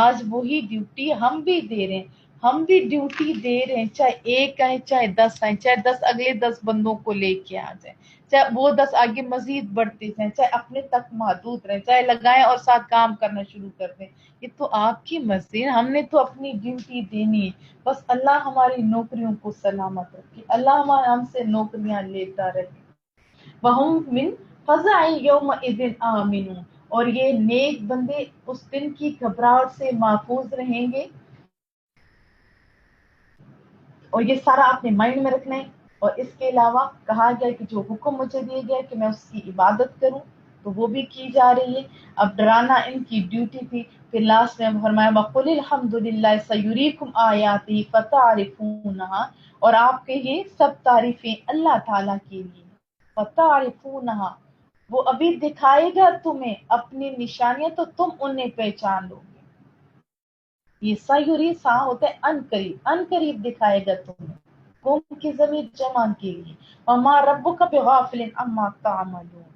آج وہی ڈیوٹی ہم بھی دے رہے ہیں، ہم بھی ڈیوٹی دے رہے ہیں، چاہے ایک آئے چاہے 10 آئے، چاہے 10 اگلے 10 بندوں کو لے کے آ جائیں، چاہے وہ 10 آگے مزید بڑھتے جائیں، چاہے اپنے تک محدود رہیں، چاہے لگائیں اور ساتھ کام کرنا شروع کر دیں. یہ تو آپ کی مرضی ہے، ہم نے تو اپنی ڈیوٹی دینی ہے. بس اللہ ہماری نوکریوں کو سلامت رکھے، اللہ ہم سے نوکریاں لیتا رہے. وَهُم مِّن فَزَعٍ يَوْمَئِذٍ آمِنُونَ، اور یہ نیک بندے اس دن کی گھبراہٹ سے محفوظ رہیں گے. اور یہ سارا آپ نے مائنڈ میں رکھنا ہے. اور اس کے علاوہ کہا گیا کہ جو حکم مجھے دیے گیا کہ میں اس کی عبادت کروں تو وہ بھی کی جا رہی ہے. اب ڈرانا ان کی ڈیوٹی تھی. پھر لاسٹ میں فرمایا وَقُلِ الْحَمْدُ لِلَّهِ سَيُرِيكُمْ آيَاتِهِ فَتَعْرِفُونَهَا، اور آپ کہیے سب تعریفیں اللہ تعالیٰ کے لیے. فَتَعْرِفُونَهَا، وہ ابھی دکھائے گا تمہیں اپنی نشانیاں تو تم انہیں پہچان لو گے. یہ سیوری سا ہوتا ہے ان قریب، ان قریب دکھائے گا تمہیں. قوم کی ضمیر جمع کے لیے. وَمَا رَبُّكَ بِغَافِلٍ عَمَّا تَعْمَلُونَ.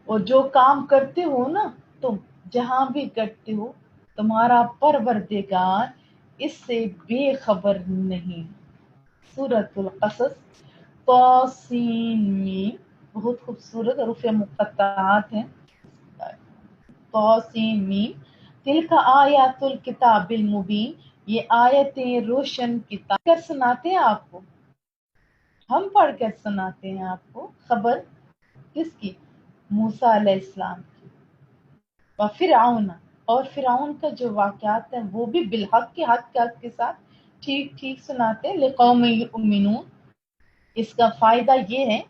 اور جو کام کرتے ہو نا تم، جہاں بھی کرتے ہو، تمہارا پروردگار اس سے بے خبر نہیں. سورۃ القصص توسین میم، بہت خوبصورت حروف مقطعات ہیں. توسین میم، تلک آیات الکتاب المبین، یہ آیتیں روشن کتاب کر سناتے ہیں آپ کو، ہم پڑھ کر سناتے ہیں آپ کو خبر کس کی؟ موسیٰ علیہ السلام کی. وَفِرْعَوْنَ، اور فرعون کا جو واقعات ہیں وہ بھی بالحق کے حق کے ساتھ ٹھیک ٹھیک سناتے ہیں لقوم یؤمنون۔ اس کا فائدہ یہ ہے،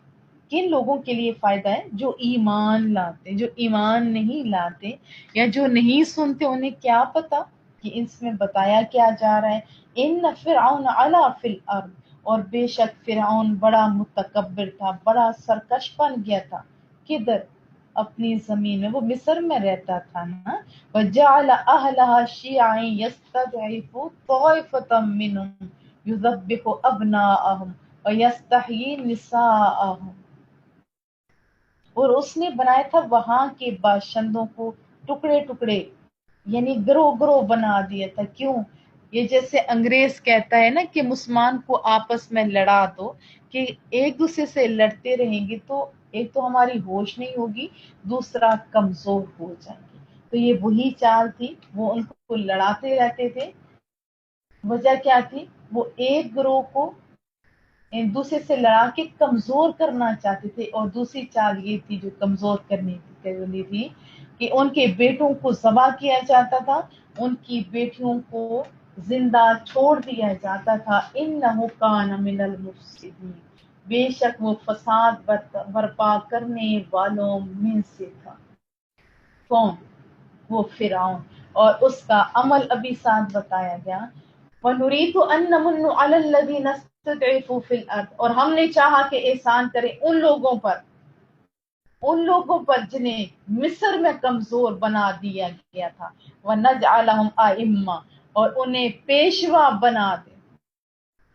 کن لوگوں کے لیے فائدہ ہے؟ جو ایمان لاتے، جو ایمان نہیں لاتے یا جو نہیں سنتے، انہیں کیا پتا کہ اس میں بتایا کیا جا رہا ہے۔ ان فرعون علا فی الارض، اور بے شک فرعون بڑا متکبر تھا، بڑا سرکش بن گیا تھا۔ کدھر؟ اپنی زمین میں، وہ مصر میں رہتا تھا نا۔ وجعل اہلها شیعا یستضعف طائفة منهم یذبح ابناءهم ویستحیی نساءهم، اور اس نے بنایا تھا وہاں کے باشندوں کو ٹکڑے ٹکڑے، یعنی گروہ گروہ بنا دیا تھا۔ کیوں؟ یہ جیسے انگریز کہتا ہے نا کہ مسلمان کو آپس میں لڑا دو، کہ ایک دوسرے سے لڑتے رہیں گے تو ایک تو ہماری ہوش نہیں ہوگی، دوسرا کمزور ہو جائیں گے۔ تو یہ وہی چال تھی، وہ ان کو لڑاتے رہتے تھے۔ وجہ کیا تھی؟ وہ ایک گروہ کو ایک دوسرے سے لڑا کے کمزور کرنا چاہتے تھے، اور دوسری چال یہ تھی جو کمزور کرنے تھی کہ ان کے بیٹوں کو ذبح کیا جاتا تھا، ان کی بیٹیوں کو زندہ چھوڑ دیا جاتا تھا۔ انہ کان من المفسدین، بے شک وہ فساد برپا کرنے والوں میں سے تھا۔ کون؟ وہ فرعون، اور اس کا عمل ابھی ساتھ بتایا گیا۔ وَنُرِيدُ أَن نَّمُنَّ عَلَى الَّذِينَ اسْتُضْعِفُوا فِي الْأَرْضِ، اور ہم نے چاہا کہ احسان کریں ان لوگوں پر جنہیں مصر میں کمزور بنا دیا گیا تھا۔ وَنَجْعَلَهُمْ أَئِمَّةً، اور انہیں پیشوا بنا دے،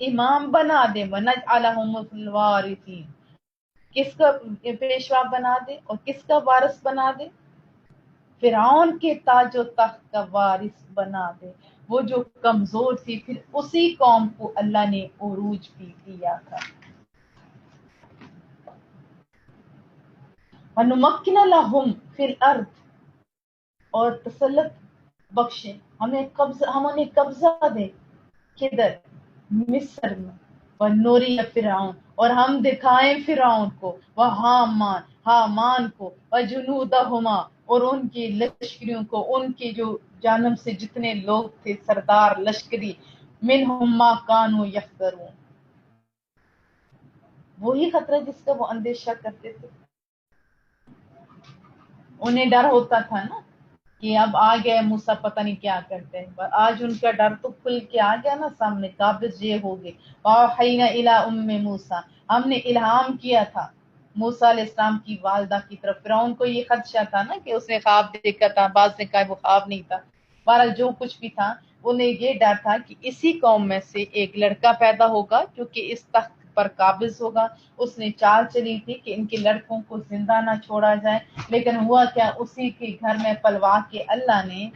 امام بنا دے۔ وَنَجْعَلَهُمُ الْوَارِثِينَ، کس کا پیشوا بنا دے اور کس کا وارث بنا دے؟ فرعون کے تاج و تخت کا وارث بنا دے، وہ جو کمزور تھی، پھر اسی قوم کو اللہ نے عروج بھی دیا تھا۔ وَنُمَكِّنَ لَهُمْ فِي الْأَرْضِ، اور تسلط بخشے، ہم انہیں قبضہ دے۔ کدھر؟ مصر میں۔ وَنُرِيَ فِرْعَوْنَ، اور ہم دکھائیں فرعون کو، حامان کو، وَجُنُودَهُمَا، اور ان کی لشکریوں کو، ان کی جو جانب سے جتنے لوگ تھے سردار لشکری، منہم ما کانوا یحذرون، وہی خطرہ جس کا وہ اندیشہ کرتے تھے۔ انہیں ڈر ہوتا تھا نا کہ اب آ گئے موسیٰ، پتہ نہیں کیا کرتے ہیں۔ آج ان کا ڈر تو کھل کے آ گیا نا سامنے، قابض یہ ہو گئے۔ وَأَوْحَيْنَا إِلَىٰ أُمِّ مُوسَىٰ، ہم نے الہام کیا تھا موسیٰ علیہ السلام کی والدہ کی طرف۔ فرعون کو یہ خدشہ تھا نا کہ اس نے خواب دیکھا تھا، بعض نے کہا وہ خواب نہیں تھا، بہرحال جو کچھ بھی تھا، انہیں یہ ڈر تھا کہ اسی قوم میں سے ایک لڑکا پیدا ہوگا جو کہ اس تخت پر قابض ہوگا۔ اس نے چال چلی تھی کہ ان کے لڑکوں کو زندہ نہ چھوڑا جائے، لیکن ہوا کیا، اسی کے گھر میں پلوا کے اللہ نے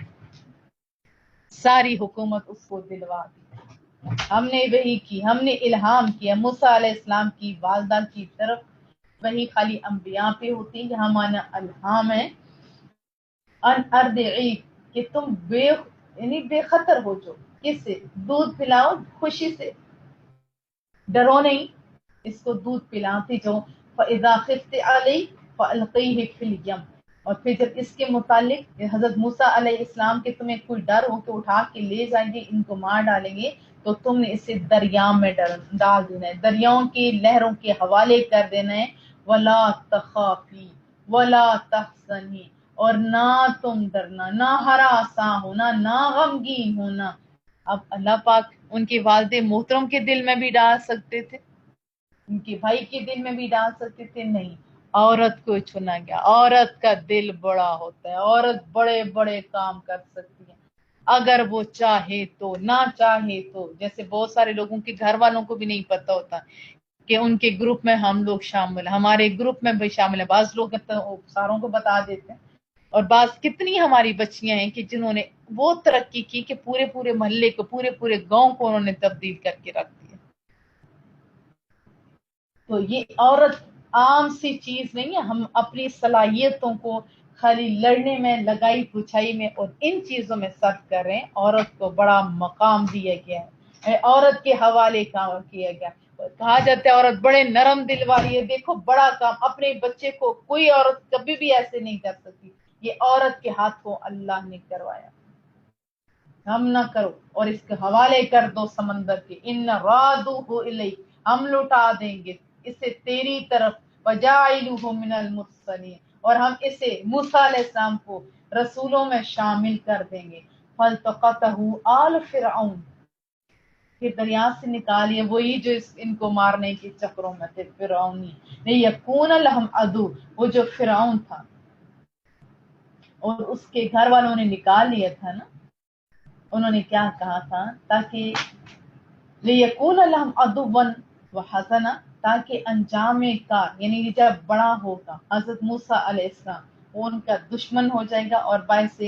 ساری حکومت اس کو دلوا دی۔ ہم نے وہی کی، ہم نے الہام کیا موسیٰ علیہ السلام کی والدہ کی طرف۔ وہی خالی انبیاء پہ ہوتی ہے، یہاں معنی الہام ہے۔ ان ارضعی، کہ تم بے خطر ہو جو، کس سے؟ دودھ پلاؤ خوشی سے، ڈرو نہیں، اس کو دودھ پلاتی جو۔ فَإِذَا خِفْتِ عَلَيْهِ فَأَلْقِيهِ فِي الْيَمِّ، اور پھر جب اس کے متعلق حضرت موسیٰ علیہ السلام کے تمہیں کوئی ڈر ہو کہ اٹھا کے لے جائیں گے، ان کو مار ڈالیں گے، تو تم نے اسے دریا میں ڈال دینا ہے، دریاؤں کی لہروں کے حوالے کر دینا ہے۔ وَلَا تَخَافِي وَلَا تَحْزَنِي، اور نہ تم ڈرنا، نہ ہراساں ہونا، نہ غمگین ہونا۔ اب اللہ پاک ان کے والد محترم کے دل میں بھی ڈال سکتے تھے، ان کے بھائی کے دل میں بھی ڈال سکتے تھے، نہیں، عورت کو چنا گیا۔ عورت کا دل بڑا ہوتا ہے، عورت بڑے بڑے کام کر سکتی ہے اگر وہ چاہے تو، نہ چاہے تو۔ جیسے بہت سارے لوگوں کے گھر والوں کو بھی نہیں پتہ ہوتا کہ ان کے گروپ میں ہم لوگ شامل ہیں، ہمارے گروپ میں بھی شامل ہیں۔ بعض لوگ ساروں کو بتا دیتے ہیں، اور بعض کتنی ہماری بچیاں ہیں کہ جنہوں نے وہ ترقی کی کہ پورے پورے محلے کو، پورے گاؤں کو انہوں نے تبدیل کر کے رکھ دیا۔ تو یہ عورت عام سی چیز نہیں ہے، ہم اپنی صلاحیتوں کو خالی لڑنے میں، لگائی پچھائی میں اور ان چیزوں میں صرف کر رہے ہیں۔ عورت کو بڑا مقام دیا گیا ہے، عورت کے حوالے کام کیا گیا۔ کہا جاتا ہے عورت بڑے نرم دل والی ہے، دیکھو بڑا کام، اپنے بچے کو کوئی عورت کبھی بھی ایسے نہیں کر سکتی، یہ عورت کے ہاتھوں اللہ نے کروایا، ہم نہ کرو، اور اس کے حوالے کر دو سمندر کے، ان رادوہ الیک، ہم لوٹا دیں گے اسے تیری طرف، وجاعلوہ من المرسلین، اور ہم اسے موسیٰ علیہ السلام کو رسولوں میں شامل کر دیں گے۔ فالتقطہ آل فرعون، پھر دریا سے نکالیے وہی جو ان کو مارنے کے چکروں میں تھے، فرعونی، لیکون لہم عدو، وہ جو فرعون تھا اور اس کے گھر والوں نے نکال لیا تھا نا، انہوں نے کیا کہا تھا، تاکہ لیکون لہم عدوا وحسنا، تاکہ انجام کار یعنی جب بڑا ہوگا حضرت موسیٰ علیہ السلام، وہ ان کا دشمن ہو جائے گا اور باعث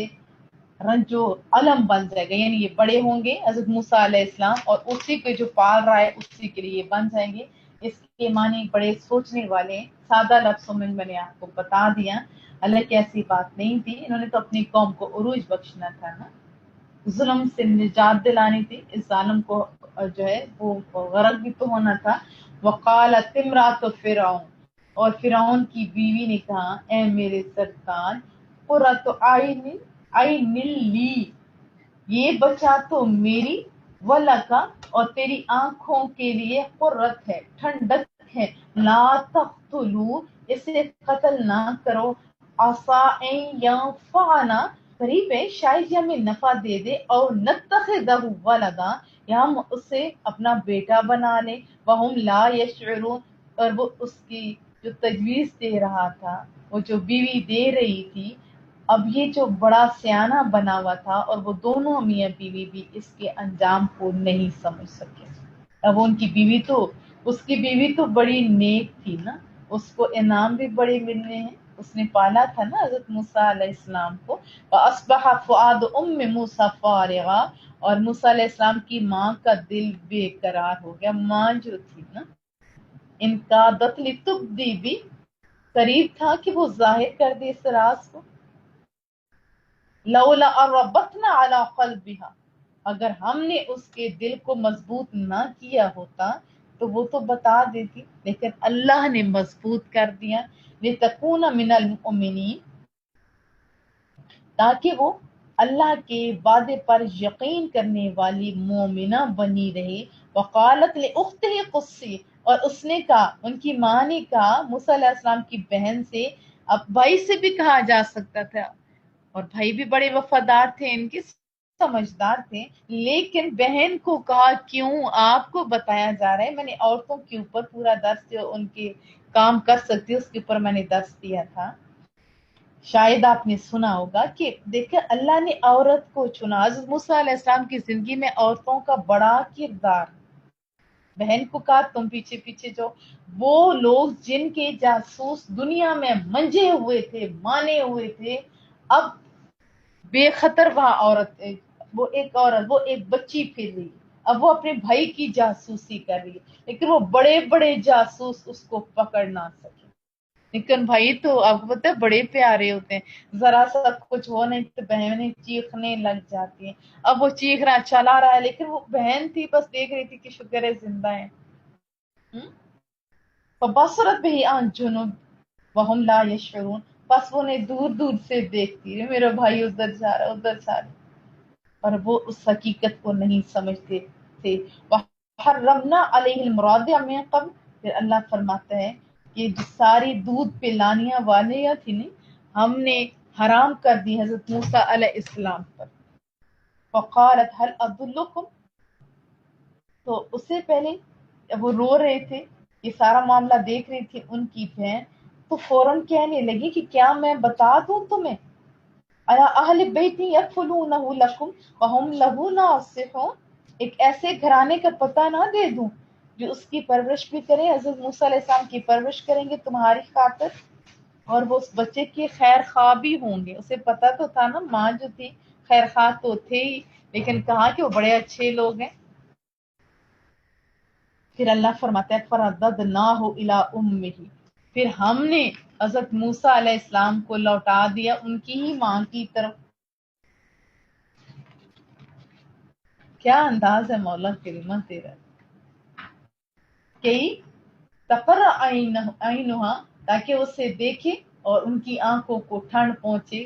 رنج و علم بن جائے گا، یعنی یہ بڑے ہوں گے حضرت موسیٰ علیہ السلام اور اسی کے جو پال رہا ہے اسی کے لیے بن جائیں گے۔ اس کے معنی بڑے سوچنے والے ہیں، سادہ لفظوں میں نے آپ کو بتا دیا، حالانکہ ایسی بات نہیں تھی، انہوں نے تو اپنی قوم کو عروج بخشنا تھا نا، ظلم سے نجات دلانی تھی، اس ظالم کو جو ہے وہ غرق بھی تو ہونا تھا۔ وقالت امرأۃ فرعون، اور فرعون کی بیوی نے کہا، اے میرے سرطان، قرۃ عین لی، یہ بچہ تو میری، ولکا، اور تیری آنکھوں کے لیے، قرت ہے، ٹھنڈک ہے، لا تقتلوا، اسے قتل نہ کرو، عسى ان ينفعنا، قریب ہے شاید یہ ہمیں نفع دے دے، اور نتخذہ ولدا، یا ہم اسے اپنا بیٹا بنا لیں، وہم لا یشعرون، اور وہ اس کی جو تجویز دے رہا تھا، وہ جو بیوی دے رہی تھی، اب یہ جو بڑا سیانہ بنا ہوا تھا اور وہ دونوں میاں بیوی بھی اس کے انجام کو نہیں سمجھ سکے۔ اب ان کی بیوی تو، اس کی بیوی تو بڑی نیک تھی نا، اس کو انعام بھی بڑے ملنے ہیں، اس نے پالا تھا نا حضرت موسیٰ علیہ السلام کو۔ وَأَصْبَحَ فُؤَادُ أُمِّ مُوسَىٰ فَارِغًا، اور موسیٰ علیہ السلام کی ماں کا دل بے قرار ہو گیا، ماں جو تھی نا، ان کا دتلی تبدی بھی، قریب تھا کہ وہ ظاہر کر دے اس راز کو، لولا اربتنا علی قلبها، اگر ہم نے اس کے دل کو مضبوط نہ کیا ہوتا تو وہ تو بتا دیتی، لیکن اللہ نے مضبوط کر دیا، لتکون من المؤمنین، تاکہ وہ اللہ کے وعدے پر یقین کرنے والی مومنہ بنی رہے۔ وقالت لاختہ قصی، اور اس نے کہا، ان کی ماں نے کہا موسیٰ علیہ السلام کی بہن سے، اب بھائی سے بھی کہا جا سکتا تھا، اور بھائی بھی بڑے وفادار تھے ان کے، سمجھدار تھے، لیکن بہن کو کہا کیوں آپ کو بتایا جا رہا ہے، میں نے عورتوں کے اوپر پورا درس جو ان کے کام کر سکتی اس کے اوپر میں نے درس دیا تھا، شاید آپ نے سنا ہوگا کہ دیکھیں اللہ نے عورت کو چنا، حضرت موسیٰ علیہ السلام کی زندگی میں عورتوں کا بڑا کردار، بہن کو کہا تم پیچھے پیچھے جو، وہ لوگ جن کے جاسوس دنیا میں منجے ہوئے تھے، مانے ہوئے تھے، اب بے خطر وہاں عورت، وہ ایک بچی پھر رہی، اب وہ اپنے بھائی کی جاسوسی کر رہی ہے، لیکن وہ بڑے بڑے جاسوس اس کو پکڑ نہ سکے، لیکن بھائی تو آپ کو پتہ ہے بڑے پیارے ہوتے ہیں، ذرا سا کچھ ہو نہیں تو بہنیں چیخنے لگ جاتی ہیں، اب وہ چیخ رہا چلا رہا ہے، لیکن وہ بہن تھی بس دیکھ رہی تھی کہ شکر ہے زندہ ہے۔ فبصرت به عن جنب وهم لا يشعرون، بس وہ نے دور دور سے دیکھتی ہے میرا بھائی ادھر جا رہا ادھر جا رہا، اور وہ اس حقیقت کو نہیں سمجھتے تھے۔ وحرمنا علیہ المراضع من قبل، پھر اللہ فرماتا ہے کہ جو ساری دودھ پلانے والیاں تھی نا، ہم نے حرام کر دی حضرت موسیٰ علیہ السلام پر۔ فقالت هل ادلکم، تو اس سے پہلے وہ رو رہے تھے، یہ سارا معاملہ دیکھ رہی تھی ان کی بہن، تو فوراً کہنے لگی کہ کیا میں بتا دوں تمہیں، الا اہل بیت یکفلونہ لکم وہم لہ ناصحون، ایک ایسے گھرانے کا پتہ نہ دے دوں جو اس کی پرورش بھی کرے، حضرت موسیٰ علیہ السلام کی پرورش کریں گے تمہاری خاطر، اور وہ اس بچے کے خیر خواہ بھی ہوں گے، اسے پتہ تو تھا نا، ماں جو تھی خیر خواہ تو تھے ہی، لیکن کہا کہ وہ بڑے اچھے لوگ ہیں۔ پھر اللہ فرماتا ہے فرددناہ الی امہ، پھر ہم نے حضرت موسیٰ علیہ السلام کو لوٹا دیا ان کی ہی ماں کی طرف۔ کیا انداز ہے مولا کریمہ تیرا، کہ تقر عینہا، تاکہ اسے دیکھے اور ان کی آنکھوں کو ٹھنڈ پہنچے،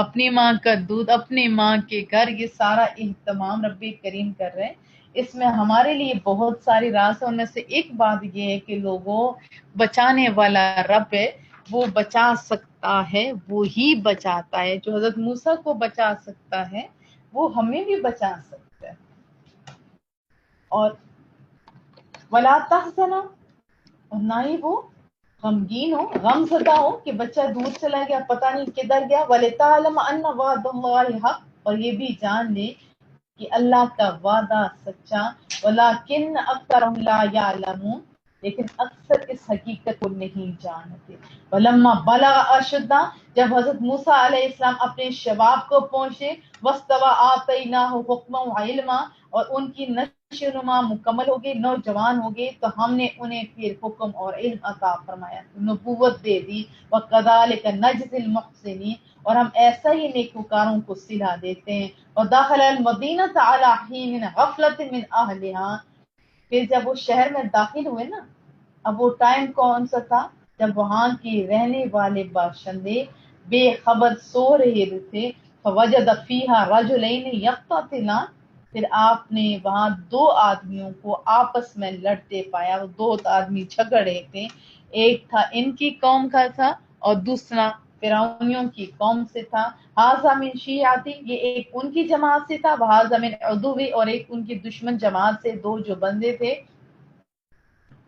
اپنی ماں کا دودھ، اپنی ماں کے گھر، یہ سارا اہتمام رب کریم کر رہے ہیں۔ اس میں ہمارے لیے بہت ساری راز ہیں، ان میں سے ایک بات یہ ہے کہ لوگوں، بچانے والا رب ہے، وہ بچا سکتا ہے، وہی بچاتا ہے۔ جو حضرت موسیٰ کو بچا سکتا ہے وہ ہمیں بھی بچا سکتا ہے۔ اور ولا تحزنا، اور نہ ہی وہ غمگین ہو، غم زدہ ہو کہ بچہ دور چلا گیا، پتہ نہیں کدھر گیا۔ وَلِتَعْلَمَ أَنَّ وَعْدَ اللَّهِ حق، اور یہ بھی جان لے کہ اللہ کا وعدہ سچا۔ وَلَكِنَّ أَكْثَرَهُمْ لَا يَعْلَمُونَ، لیکن اکثر اس حقیقت کو نہیں جانتے۔ وَلَمَّا بَلَغَ أَشُدَّهُ، جب حضرت موسیٰ علیہ السلام اپنے شباب کو پہنچے، وَاسْتَوَىٰ آتَيْنَاهُ حُکْمًا وَعِلْمًا، اور ان کی نشو نما مکمل ہو گئی، نوجوان ہو گئے، تو ہم نے انہیں پھر حکم اور علم عطا فرمایا، نبوت دے دی۔ وَكَذَلِكَ نَجْزِي الْمُحْسِنِينَ، اور ہم ایسا ہی نیکوکاروں کو صلہ دیتے ہیں۔ وَدَخَلَ الْمَدِينَةَ عَلَىٰ حِينٍ غَفْلَةٍ مِّنْ أَهْلِهَا، پھر جب وہ شہر میں داخل ہوئے نا، اب وہ ٹائم کون سا تھا جب وہاں کی رہنے والے باشندے بے خبر سو رہے تھے۔ فوجد فیہا رجلین یقتتلان، پھر آپ نے وہاں دو آدمیوں کو آپس میں لڑتے پایا۔ وہ دو آدمی جھگڑ رہے تھے، ایک تھا ان کی قوم کا تھا اور دوسرا فرعونیوں کی قوم سے تھا۔ ھذا من شیعتی، یہ ایک ان کی جماعت سے تھا، وھذا من عدوی، اور ایک ان کی دشمن جماعت سے، دو جو بندے تھے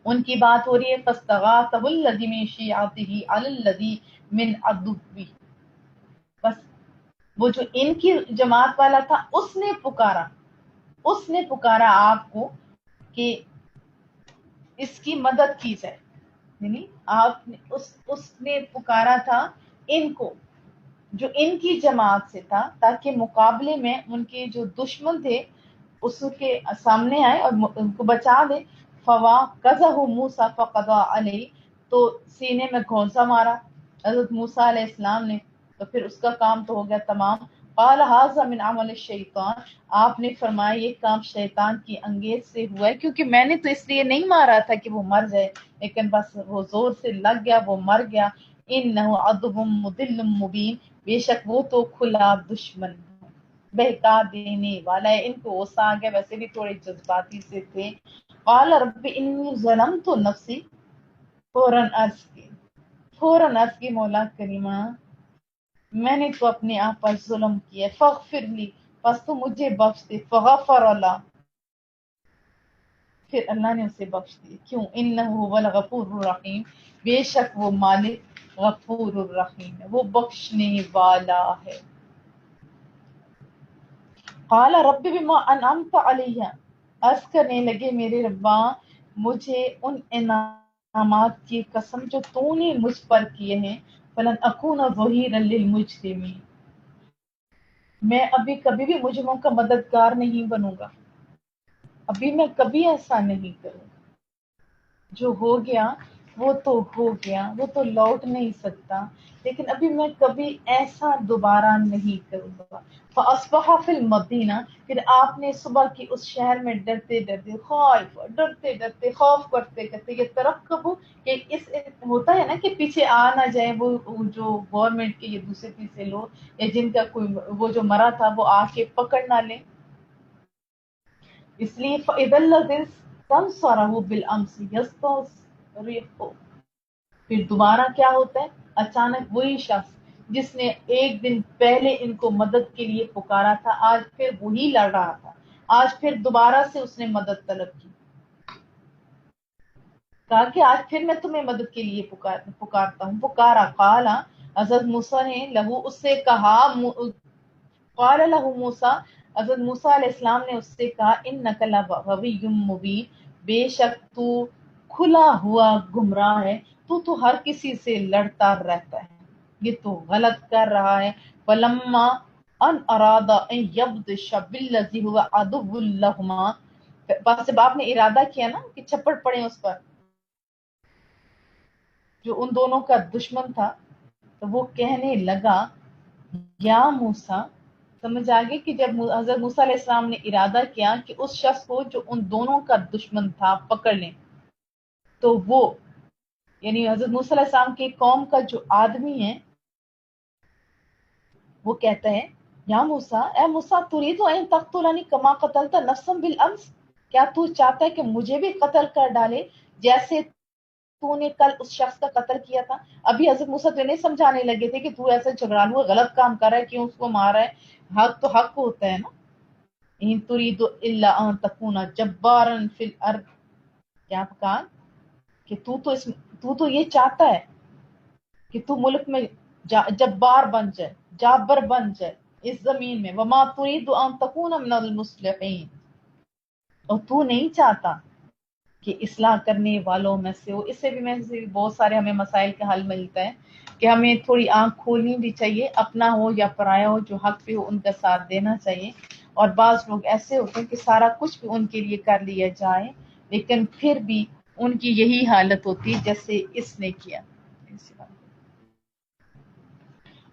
ان کی بات ہو رہی ہے۔ فاستغاثہ الذی من شیعتہ علی الذی من عدوہ، بس وہ جو ان کی جماعت والا تھا اس نے پکارا آپ کو کہ اس کی مدد کی جائے، یعنی آپ نے اس نے پکارا تھا ان کو جو ان کی جماعت سے تھا، تاکہ مقابلے میں ان کے جو دشمن تھے اس کے سامنے آئے اور ان کو بچا دے۔ فَوَاقَذَهُ مُوسَىٰ فَقَضَىٰ عَلَيْهِ، تو سینے میں گھونسا مارا حضرت موسیٰ علیہ السلام نے، تو پھر اس کا کام تو ہو گیا تمام۔ قال ھذا من عمل الشیطان، آپ نے فرمایا یہ کام شیطان کی انگیز سے ہوا ہے، کیونکہ میں نے تو اس لیے نہیں مارا تھا کہ وہ مر جائے، لیکن بس وہ زور سے لگ گیا، وہ مر گیا۔ انہ عدو مضل مبین، بے شک وہ تو کھلا دشمن بہکا دینے والا ہے۔ ان کو غصہ آ گیا، ویسے بھی تھوڑے جذباتی سے تھے۔ قال رب انی ظلمت نفسی، فوراً عرض کی مولا کریمہ میں نے تو اپنے آپ پر ظلم کیا، فاغفر لی، پس تو مجھے بخش دے۔ فغفر اللہ، پھر اللہ نے اسے بخش دی۔ کیوں؟ انہ هو الغفور الرحیم، بے شک وہ مالک غفور الرحیم ہے، وہ بخشنے والا ہے۔ قال رب بما انعمت علیہ، عرض کرنے لگے میرے ربا مجھے ان انعامات کی قسم جو تو نے مجھ پر کیے ہیں، فلن اکون ظہیرا للمجرمین، میں ابھی کبھی بھی مجرموں کا مددگار نہیں بنوں گا، ابھی میں کبھی ایسا نہیں کروں گا۔ جو ہو گیا وہ تو ہو گیا، وہ تو لوٹ نہیں سکتا، لیکن ابھی میں کبھی ایسا دوبارہ نہیں کروں گا۔ فاصبح فی المدینہ، پھر آپ نے صبح کی اس شہر میں ڈرتے ڈرتے خوف کرتے کرتے، یہ ترقب کہ اس ہوتا ہے نا کہ پیچھے آ نہ جائے وہ جو گورنمنٹ کے یہ دوسرے تیسرے لوگ، یا جن کا کوئی وہ جو مرا تھا وہ آ کے پکڑ نہ لے، اس لیے فَإِذَا الَّذِي اسْتَنصَرَهُ بِالْأَمْسِ يَسْتَصْرِخُ، پھر دوبارہ کیا ہوتا ہے، اچانک وہی شخص جس نے ایک دن پہلے ان کو مدد کے لیے پکارا تھا، آج پھر وہی لڑ رہا تھا، آج پھر دوبارہ سے اس نے مدد طلب کی، کہا کہ آج پھر میں تمہیں مدد کے لیے پکارتا ہوں، پکارا۔ قال، حضرت موسیٰ نے لہو اس سے کہا، قال لہ موسیٰ، حضرت موسیٰ علیہ السلام نے اس سے کہا، انک لغوی مبین، بے شک تو کھلا ہوا گمراہ ہے، تو ہر کسی سے لڑتا رہتا ہے، یہ تو غلط کر رہا ہے۔ فلما ان اراد ان یبطش بالذی هو عدو لہما، بس جب آپ نے ارادہ کیا نا کہ چھپڑ پڑے اس پر جو ان دونوں کا دشمن تھا، تو وہ کہنے لگا یا موسیٰ، سمجھ آگے کہ جب حضرت موسیٰ علیہ السلام نے ارادہ کیا کہ اس شخص کو جو ان دونوں کا دشمن تھا پکڑ لیں، تو وہ یعنی حضرت موسیٰ علیہ السلام کی قوم کا جو آدمی ہے وہ کہتا ہے یا موسیٰ، اے موسیٰ تريد ان تقتلنی کما قتلت نفسا بالامس، کیا تو چاہتا ہے کہ مجھے بھی قتل کر ڈالے جیسے تو نے کل اس شخص کا قتل کیا تھا؟ ابھی حضرت موسیٰ تو نہیں سمجھانے لگے تھے کہ تو ایسے جھگڑالو غلط کام کر رہا ہے، کیوں اس کو مار رہا ہے، حق تو حق ہوتا ہے نا. ان تريد الا ان تكون جبارا في الارض، کیا کہا کہ تو تو یہ چاہتا ہے کہ تو ملک میں جبار بن جائے، جابر بن جائے اس زمین میں. وما تريد ان تكون من المصلحين، اور تو نہیں چاہتا کہ اصلاح کرنے والوں میں سے ہو. اس سے بھی میں سے بہت سارے ہمیں مسائل کا حل ملتا ہے کہ ہمیں تھوڑی آنکھ کھولنی بھی چاہیے، اپنا ہو یا پرایا ہو، جو حق پہ ہو ان کا ساتھ دینا چاہیے. اور بعض لوگ ایسے ہوتے ہیں کہ سارا کچھ بھی ان کے لیے کر لیا جائے لیکن پھر بھی ان کی یہی حالت ہوتی جیسے اس نے کیا.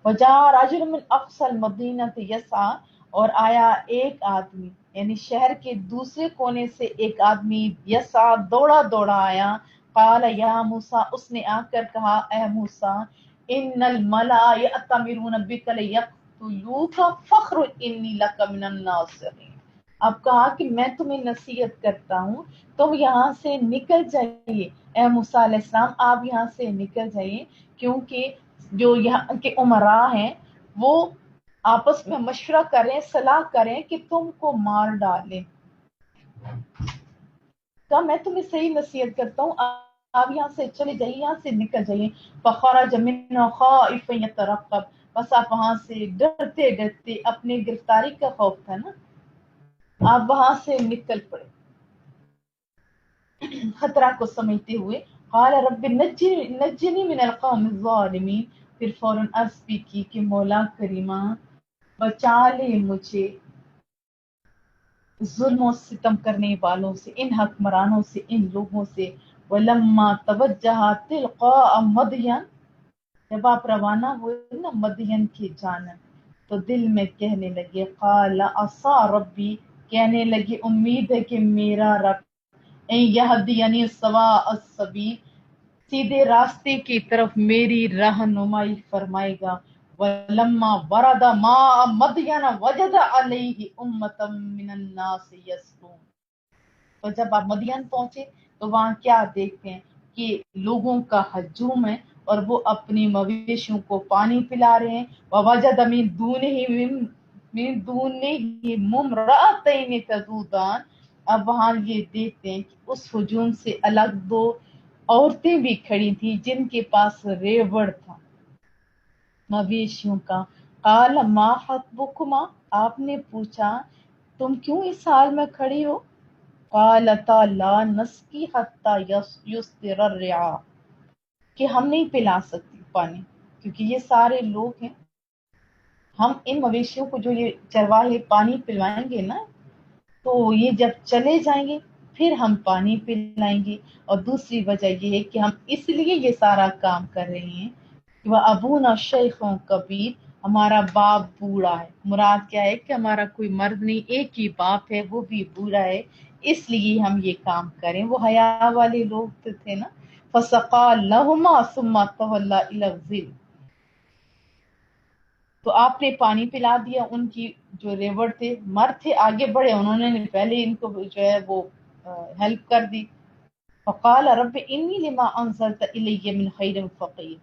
وجاء رجل من اقصى المدینہ یسعی، اور آیا ایک آدمی یعنی شہر کے دوسرے کونے سے ایک آدمی یسعی دوڑا دوڑا آیا. قال یا موسیٰ، اس نے آ کر کہا اے موسیٰ، ان الملأ یأتمرون بک لیقتلوک فاخرج انی لک من الناصرین. اب کہا کہ میں تمہیں نصیحت کرتا ہوں، تم یہاں سے نکل جائیے. اے موسیٰ علیہ السلام آپ یہاں سے نکل جائیے، کیونکہ جو یہاں کے امراء ہیں وہ آپس میں مشورہ کریں، صلاح کریں کہ تم کو مار ڈالیں. کہا میں تمہیں صحیح نصیحت کرتا ہوں، آپ یہاں سے چلے جائیے، یہاں سے نکل جائیے. فخرج منها خائفا يترقب، بس آپ وہاں سے ڈرتے ڈرتے، اپنے گرفتاری کا خوف تھا نا، آپ وہاں سے نکل پڑے خطرہ کو سمجھتے ہوئے. قال رب نجنی من القوم الظالمین، پھر فوراً عرض بھی کی کہ مولا کریمہ بچا لے مجھے ظلم و ستم کرنے والوں سے، ان حکمرانوں سے، ان لوگوں سے. ولما توجہ تلقاء مدین، جب آپ روانہ ہوئے نا مدین کی جانب تو دل میں کہنے لگے قال عصا ربی، کہنے لگے امید ہے کہ میرا رب یہدینی سواء السبیل، سیدھے راستے کی طرف میری رہنمائی فرمائے گا. ولما ورد ماء مدین وجد علیہ امۃ من الناس یسقون، تو جب آپ مدین پہنچے تو وہاں کیا دیکھتے ہیں کہ لوگوں کا ہجوم ہے اور وہ اپنی مویشیوں کو پانی پلا رہے ہیں. ووجد من دونہ ممرأتین تذودان، اب وہاں یہ دیکھتے ہیں کہ اس ہجوم سے الگ دو عورتیں بھی کھڑی تھیں جن کے پاس ریوڑ تھا مویشیوں کا. قال ما خطبکما، آپ نے پوچھا تم کیوں اس حال میں کھڑی ہو؟ قالتا لا نسقی حتی یصدر الرعاء، کہ ہم نہیں پلا سکتی پانی کیونکہ یہ سارے لوگ ہیں، ہم ان مویشیوں کو جو یہ چرواہے پانی پلوائیں گے نا تو یہ جب چلے جائیں گے پھر ہم پانی پلائیں گے. اور دوسری وجہ یہ ہے کہ ہم اس لیے یہ سارا کام کر رہے ہیں کہ وہ ابونا شیخ کبیر، ہمارا باپ بوڑھا ہے. مراد کیا ہے کہ ہمارا کوئی مرد نہیں، ایک ہی باپ ہے وہ بھی بوڑھا ہے، اس لیے ہم یہ کام کریں. وہ حیا والے لوگ تو تھے نا. فسقا لہما ثم تولى الى الظل، تو آپ نے پانی پلا دیا. ان کی جو ریوڑ تھے مرد تھے آگے بڑھے، انہوں نے پہلے ان کو جو ہے وہ ہیلپ کر دی. فقال رب انی لما انزلت الی من خیر فقیر،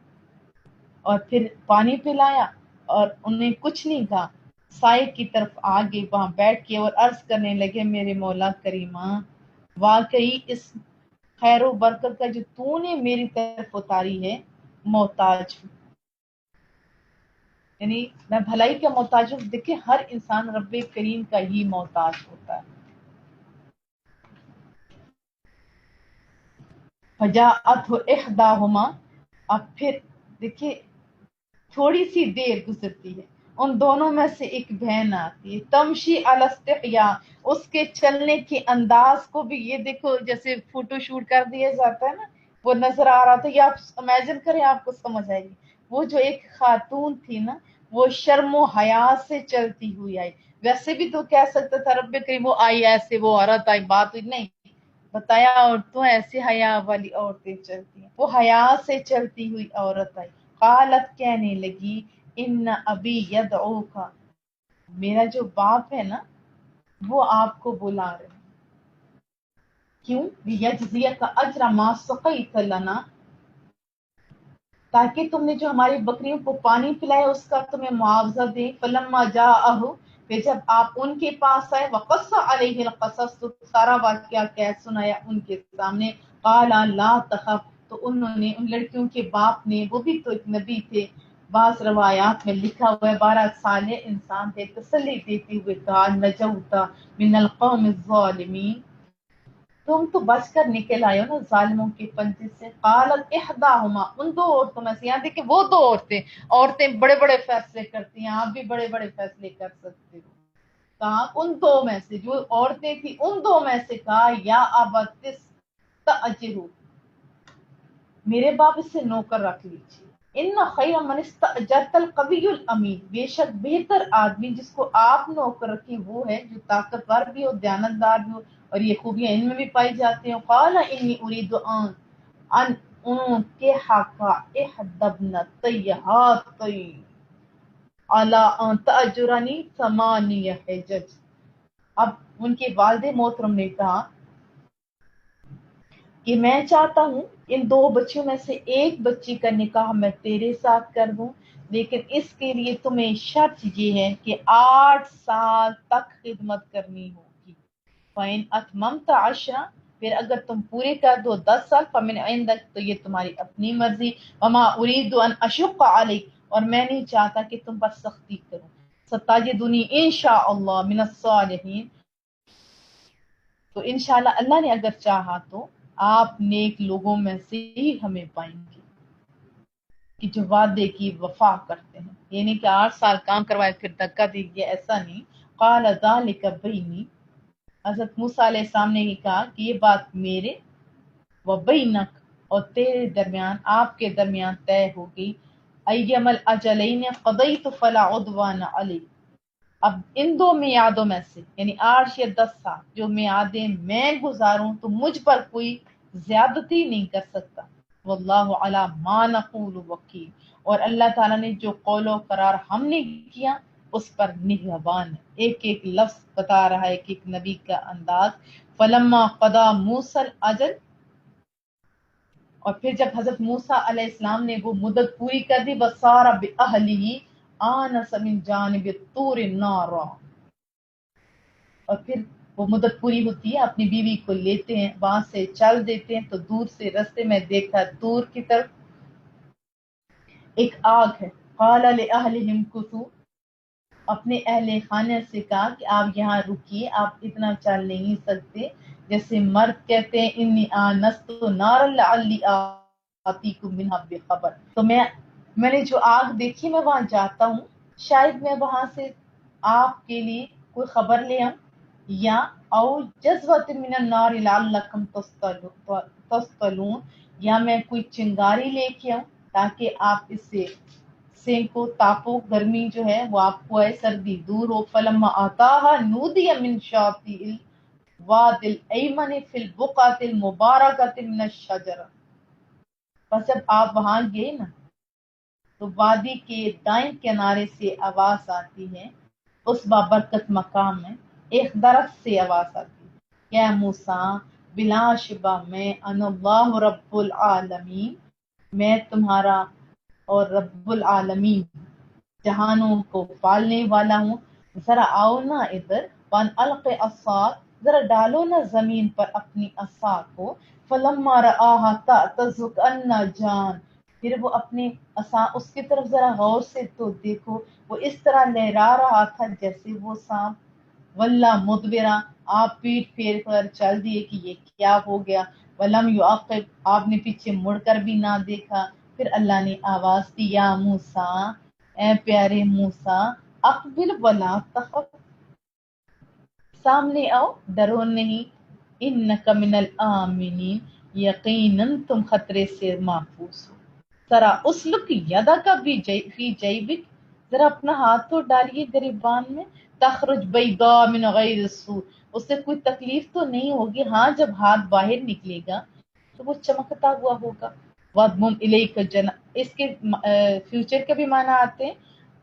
اور پھر پانی پلایا اور انہیں کچھ نہیں کہا، سائے کی طرف آگے وہاں بیٹھ کے اور عرض کرنے لگے میرے مولا کریمہ واقعی اس خیر و برکت کا جو تو نے میری طرف اتاری ہے محتاج ہوں، یعنی میں بھلائی کا محتاج ہوں. دیکھیں ہر انسان رب کریم کا ہی محتاج ہوتا ہے. فجاءته احداهما، اب پھر دیکھیں تھوڑی سی دیر گزرتی ہے، ان دونوں میں سے ایک بہن آتی ہے. تمشی علی استحیاء، اس کے چلنے کے انداز کو بھی یہ دیکھو جیسے فوٹو شوٹ کر دیا جاتا ہے نا، وہ نظر آ رہا تھا. یہ آپ امیجن کریں آپ کو سمجھ آئے گی. وہ جو ایک خاتون تھی نا وہ شرم و حیا سے چلتی ہوئی آئی. ویسے بھی تو کہہ سکتا تھا رب کریم وہ آئی ایسے، وہ عورت آئی، بات ہوئی، نہیں بتایا عورتوں ایسے حیا والی عورتیں چلتی ہیں، وہ حیا سے چلتی ہوئی عورت آئی. قالت، کہنے لگی ان ابی یدعوکا، میرا جو باپ ہے نا وہ آپ کو بلا رہے ہیں. کیوں؟ لیجزیک اجر ما سقیت لنا، تاکہ تم نے جو ہماری بکریوں کو پانی پلایا اس کا تمہیں معاوضہ دے. فلما جاءہ، پھر جب آپ ان کے پاس آئے، وقص علیہ القصص، تو سارا واقعہ کہہ سنایا ان کے سامنے. قال لا تخف، تو انہوں نے، ان لڑکیوں کے باپ نے، وہ بھی تو ایک نبی تھے، بعض روایات میں لکھا ہوا ہے 12 صالح انسان تھے، تسلی دیتے ہوئے کہا نجوتا من القوم الظالمین، تم تو بچ کر نکل آئے ہو نا ظالموں کے پنجے سے. قالت احداہما، ان دو عورتوں میں سے، یہاں دیکھیں وہ دو عورتیں بڑے بڑے فیصلے کرتی ہیں، آپ بھی بڑے بڑے فیصلے کر سکتے ہو. کہا ان دو میں سے، جو عورتیں تھیں ان دو میں سے کہا یا ابتس تأجرو، میرے باپ اس سے نوکر رکھ لیجیے. ان خیر من استاجرت القوی الامین، بے شک بہتر آدمی جس کو آپ نوکر رکھیں وہ ہے جو طاقتور بھی ہو، دیانتدار بھی ہو، اور یہ خوبیاں ان میں بھی پائی جاتی ہیں. قال انی اريد ان انکحک احدى ابنتي على ان تأجرنی ثمانیہ حجج. اب ان کے والد محترم نے کہا کہ میں چاہتا ہوں ان دو بچیوں میں سے ایک بچی کا نکاح میں تیرے ساتھ کر دوں، لیکن اس کے لیے تمہیں شرط یہ ہے کہ 8 سال تک خدمت کرنی ہوگی. فَإِنْ أَتْمَمْتَ 10، پھر اگر تم پورے کر دو 10 سال، فَمِنْ عِنْدَكَ، تو یہ تمہاری اپنی مرضی. وَمَا أُرِيدُ أَنْ أَشُقَّ عَلَيْكَ، اور میں نہیں چاہتا کہ تم پر سختی کروں. سَتَجِدُنِي إِنْ شَاءَ اللَّهُ مِنَ الصَّالِحِينَ، تو انشاءاللہ اللہ نے اگر چاہا تو آپ نیک لوگوں میں سے ہی ہمیں پائیں گے کہ جو وعدے کی وفا کرتے ہیں. یعنی کہ 8 سال کام کروائے پھر دھکا دے دیا، ایسا نہیں. قال ذلک بینی، حضرت موسیٰ علیہ السلام نے ہی کہا کہ یہ بات میرے و بینک، اور تیرے درمیان، آپ کے درمیان طے ہوگی. ایم الاجلین قضیت فلا عدوان علی، اب ان دو میعادوں میں سے، یعنی 8 یا 10 سال جو میعادیں میں گزاروں تو مجھ پر کوئی زیادتی نہیں کر سکتا. واللہ علی ما نقول وکیل، اور اللہ تعالیٰ نے جو قول و قرار ہم نے کیا اس پر نگہبان ہے. ایک ایک لفظ بتا رہا ہے کہ ایک نبی کا انداز. فلما قضا موسیٰ الاجل، اور پھر جب حضرت موسیٰ علیہ السلام نے وہ مدت پوری کر دی، بصار بأہلہ آنس من جانب الطور نارا، اور پھر وہ مدت پوری ہوتی ہے، اپنی بیوی کو لیتے ہیں، وہاں سے چل دیتے ہیں، تو دور سے رستے میں دیکھا دور کی طرف ایک آگ ہے. قال لأہلہم کثوا، اپنے اہل خانے سے کہا کہ آپ یہاں رکیے، آپ اتنا چل نہیں سکتے. جیسے مرد کہتے ہیں انی آنست نارا لعلی آتیکم منہا بخبر، تو میں نے جو آگ دیکھی میں وہاں جاتا ہوں، شاید میں وہاں سے آپ کے لیے کوئی خبر لے آؤں، یا او جذوۃ من النار لعلکم تصطلون، یا میں کوئی چنگاری لے کے آؤں تاکہ آپ اس سے سینکو، تاپو، گرمی جو ہے وہ آپ کو ہے، سردی دور ہو. فلما آتاہا نودی من شاطئ الواد الایمن فی البقعۃ المبارکۃ من الشجرہ، بس جب آپ وہاں گئے نا تو وادی کے دائیں کنارے سے آواز آتی ہے، اس بابرکت مقام میں ایک درخت سے آواز آتی ہے، یا موسیٰ بلا شبہ میں انا اللہ رب العالمین، میں تمہارا اور رب العالمین جہانوں کو پالنے والا ہوں. ذرا آؤ نا ادھر. وان الق عصاک، ذرا ڈالو نا زمین پر اپنی عصا کو. فلما رآہا تعتز کأنہا جان، پھر وہ اپنے عصا، اس کی طرف ذرا غور سے تو دیکھو، وہ اس طرح لہرا رہا تھا جیسے وہ سانپ. واللہ مدبرا، آپ پیٹ پھیر کر چل دیے کہ یہ کیا ہو گیا. ولم یعقب، آپ نے پیچھے مڑ کر بھی نہ دیکھا. پھر اللہ نے آواز دی، یا موسیٰ، اے پیارے موسیٰ، اقبل ولا تخف، سامنے آؤ، ڈرو نہیں. انک من الآمنین، یقیناً تم خطرے سے محفوظ ہو. ذرا اسلک یدک فی جیبک، ذرا اپنا ہاتھ تو ڈالیے گریبان میں. تخرج بیضاء من غیر سوء، اس سے کوئی تکلیف تو نہیں ہوگی، ہاں جب ہاتھ باہر نکلے گا تو وہ چمکتا ہوا ہوگا. وَاضْمُمْ إِلَيْكَ اس کے فیوچر کے بھی معنی آتے ہیں.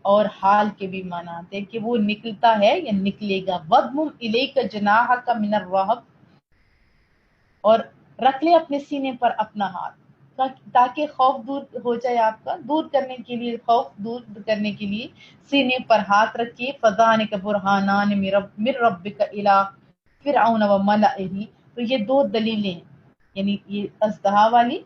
اور حال کے بھی معنی آتے ہیں کہ وہ نکلتا ہے یا نکلے گا. وَضْمُمْ إِلَيْكَ جَنَاحَكَ مِنَ الرَّهْبِ، اور رکھ لے اپنے سینے پر اپنا ہاتھ تاکہ خوف دور ہو جائے آپ کا، دور کرنے کے لیے، خوف دور کرنے کے لیے سینے پر ہاتھ رکھیے. فَذَانِكَ بُرْهَانَانِ مِن رَبِّكَ إِلَىٰ فِرْعَوْنَ وَمَلَئِهِ. تو یہ دو دلیلیں ہیں، یعنی یہ اژدہا والی،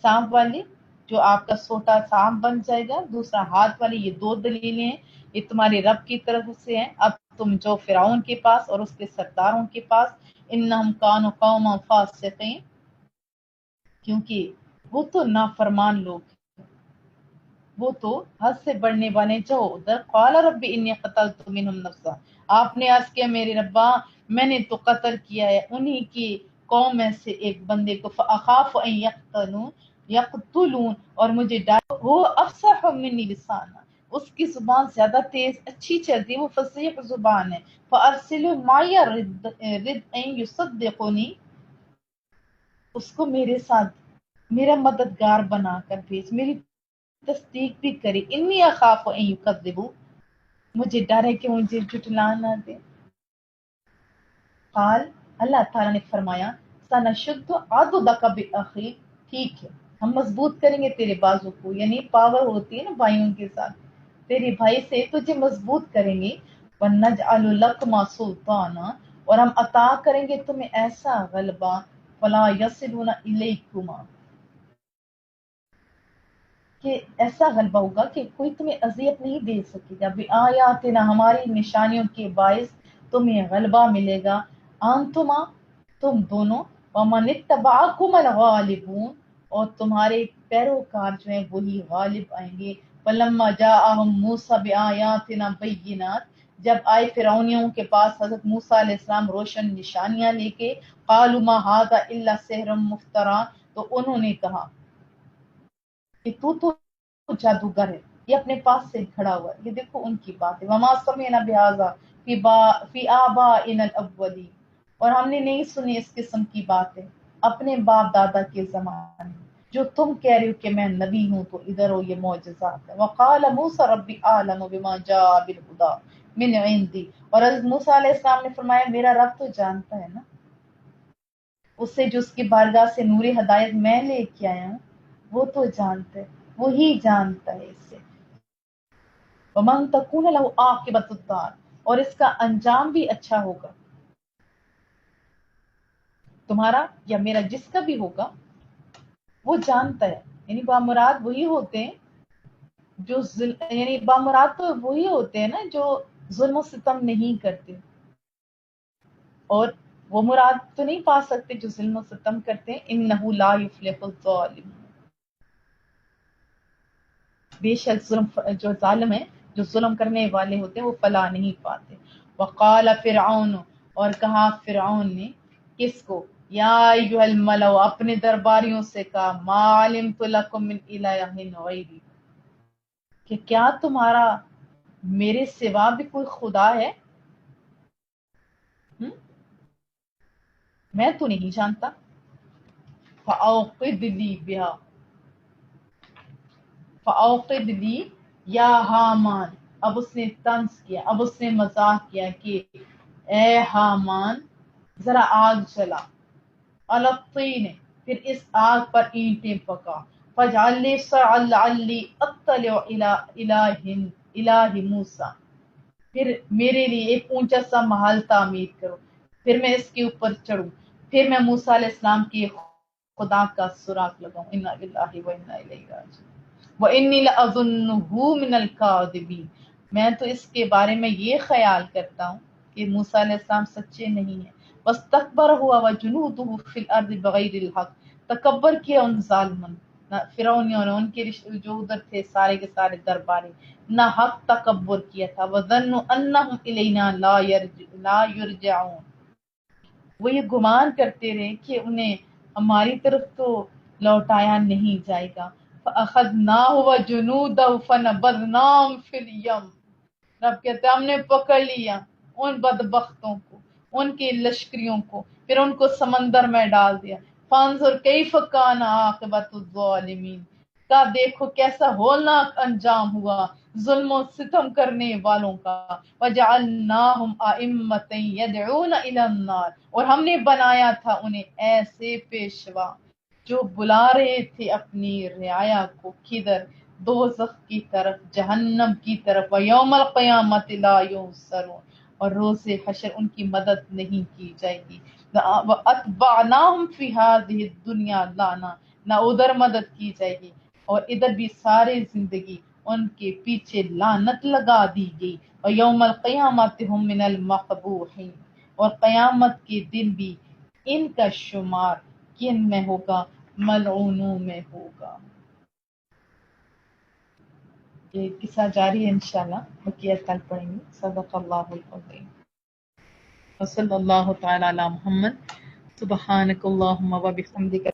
سانپ والی جو آپ کا سوٹا سانپ بن جائے گا، دوسرا ہاتھ والی، یہ دو دلیلیں ہیں، یہ تمہارے رب کی طرف سے ہیں. اب تم جو فرعون کے پاس اور اس کے سرداروں کے پاس، انہم کانوا قوما فاسقین، کیونکہ وہ تو نافرمان لوگ ہیں، وہ تو حد سے بڑھنے والے. جو ادھر قال رب انی قتلت منہم نفسا، آپ نے عرض کیا میرے ربا میں نے تو قتل کیا ہے انہی کی قوم میں سے ایک بندے کو. فاخاف ان یقتلون، اور مجھے ڈر وہ افصح منی لسانا، اس کی زبان زیادہ تیز اچھی چلتی ہے، وہ فصیح زبان ہے. فارسلوا معی رد ان یصدقنی، اس کو میرے ساتھ میرا مددگار بنا کر بھیج، میری تصدیق بھی کرے. انی اخاف ان یکذبون، مجھے ڈر ہے کہ مجھے جھٹلا نہ دے. قال، اللہ تعالیٰ نے فرمایا سنشد عضدک باخیک، ٹھیک ہے ہم مضبوط کریں گے تیرے بازو کو، یعنی پاور ہوتی ہے نا بھائیوں کے ساتھ، تیرے بھائی سے تجھے مضبوط کریں گے. وَنَجْعَلُ لَكُمَا سُلْطَانًا، اور ہم عطا کریں گے تمہیں ایسا غلبہ، فَلَا يَصِلُونَ إِلَيْكُمَا، کہ ایسا غلبہ ہوگا کہ کوئی تمہیں اذیت نہیں دے سکے گا. بِآیاتنا، ہماری نشانیوں کے باعث تمہیں غلبہ ملے گا. انتما، تم دونوں، ومن اتبعکم الغالبون، اور تمہارے پیروکار جو ہیں وہی غالب آئیں گے. فلما جاءہم موسیٰ بآیاتنا بینات، جب آئے فرعونیوں کے پاس حضرت موسیٰ علیہ السلام روشن نشانیاں لے کے، قالوا ما ھذا الا سحر مفترى، تو انہوں نے کہا کہ تو جادوگر ہے، یہ اپنے پاس سے کھڑا ہوا ہے. یہ دیکھو ان کی بات ہے. وما سمعنا بهذا فی آبائنا الاولین، اور ہم نے نہیں سنی اس قسم کی باتیں اپنے باپ دادا کے زمانے میں. جو تم کہہ رہے ہو کہ میں نبی ہوں تو ادھر ہو، یہ معجزات ہے. وقال موسیٰ ربی اعلم بما جاء بالہدی من عندی، اور حضرت موسیٰ علیہ السلام نے فرمایا میرا رب تو جانتا ہے نا، اس سے جو اس کی بارگاہ سے نور ہدایت میں لے کے آیا ہوں وہ تو جانتا ہے، وہی جانتا ہے اس سے. وَمَن تَكُونَ لَهُ عَاقِبَةُ الدَّارِ، اور اس کا انجام بھی اچھا ہوگا، تمہارا یا میرا جس کا بھی ہوگا وہ جانتا ہے. یعنی بامراد وہی ہوتے ہیں جو یعنی بامراد تو وہی ہوتے ہیں نا جو ظلم و ستم نہیں کرتے، اور وہ مراد تو نہیں پا سکتے جو ظلم و ستم کرتے ہیں. انہ لا یفلح الظالمون، بے شک جو ظالم ہے، جو ظلم کرنے والے ہوتے ہیں وہ فلاح نہیں پاتے. وقال فرعون، اور کہا فرعون نے، کس کو؟ یا ایھا الملأ، اپنے درباریوں سے کہا، ما علمت لکم من الہ غیری، کہ کیا تمہارا میرے سوا بھی کوئی خدا ہے؟ میں تو نہیں جانتا. فأوقد لی بہا، فأوقد لی یا حامان، اب اس نے طنز کیا، اب اس نے مزاح کیا کہ اے حامان ذرا آگ جلا، الطین، پھر اس آگ پر اینٹیں پکا، فاجعل لی صرعا لعلی اطلع الہ موسیٰ، پھر میرے لیے ایک اونچا سا محل تعمیر کرو، پھر میں اس کے اوپر چڑھوں، پھر میں موسیٰ علیہ السلام کے خدا کا سراغ لگاؤں. انا للہ و انا الیہ راجعون. وانی لاظنہ من الکاذبین، میں تو اس کے بارے میں یہ خیال کرتا ہوں کہ موسیٰ علیہ السلام سچے نہیں ہیں. واستکبر ہوا وجنودہ فی الارض بغیر الحق، تکبر کیا ان ظالموں فرعونیوں نے، ان کے جو ادھر تھے سارے کے سارے درباری، نہ حق تکبر کیا تھا. وظنوا انہم الینا لا یرجعون، وہ یہ گمان کرتے رہے کہ انہیں ہماری طرف تو لوٹایا نہیں جائے گا. فَأَخَذْنَاهُ وَجُنُودَهُ فَنَبَذْنَاهُمْ فِي الْيَمِّ، رب کہتے ہم نے پکڑ لیا ان بدبختوں کو، ان کے لشکریوں کو، پھر ان کو سمندر میں ڈال دیا. فَانظُرْ كَيْفَ كَانَ عَاقِبَةُ الظَّالِمِينَ، کا دیکھو کیسا ہولناک انجام ہوا ظلم و ستم کرنے والوں کا. وَجَعَلْنَاهُمْ أَئِمَّةً يَدْعُونَ إِلَى النَّارِ، اور ہم نے بنایا تھا انہیں ایسے پیشوا جو بلا رہے تھے اپنی رعایا کو کدھر؟ دوزخ کی طرف، جہنم کی طرف. وَيَوْمَ الْقِيَامَةِ لَا يُنصَرُونَ، اور روز حشر ان کی مدد نہیں کی جائے گی. وَأَتْبَعْنَاهُمْ فِي هَذِهِ الدُّنْيَا لَعْنَةً، نہ ادھر مدد کی جائے گی اور ادھر بھی سارے زندگی ان کے پیچھے لعنت لگا دی گئی. وَيَوْمَ الْقِيَامَةِ هُمْ مِنَ الْمَقْبُوحِينَ، اور قیامت کے دن بھی ان کا شمار کن میں ہوگا؟ ملعونوں میں ہوگا. یہ قصہ جاری ہے انشاءاللہ، بقیہ کل پڑھیں گے. صدق اللہ العظیم. وصلی اللہ تعالی علی محمد. سبحانک اللہم و بحمدک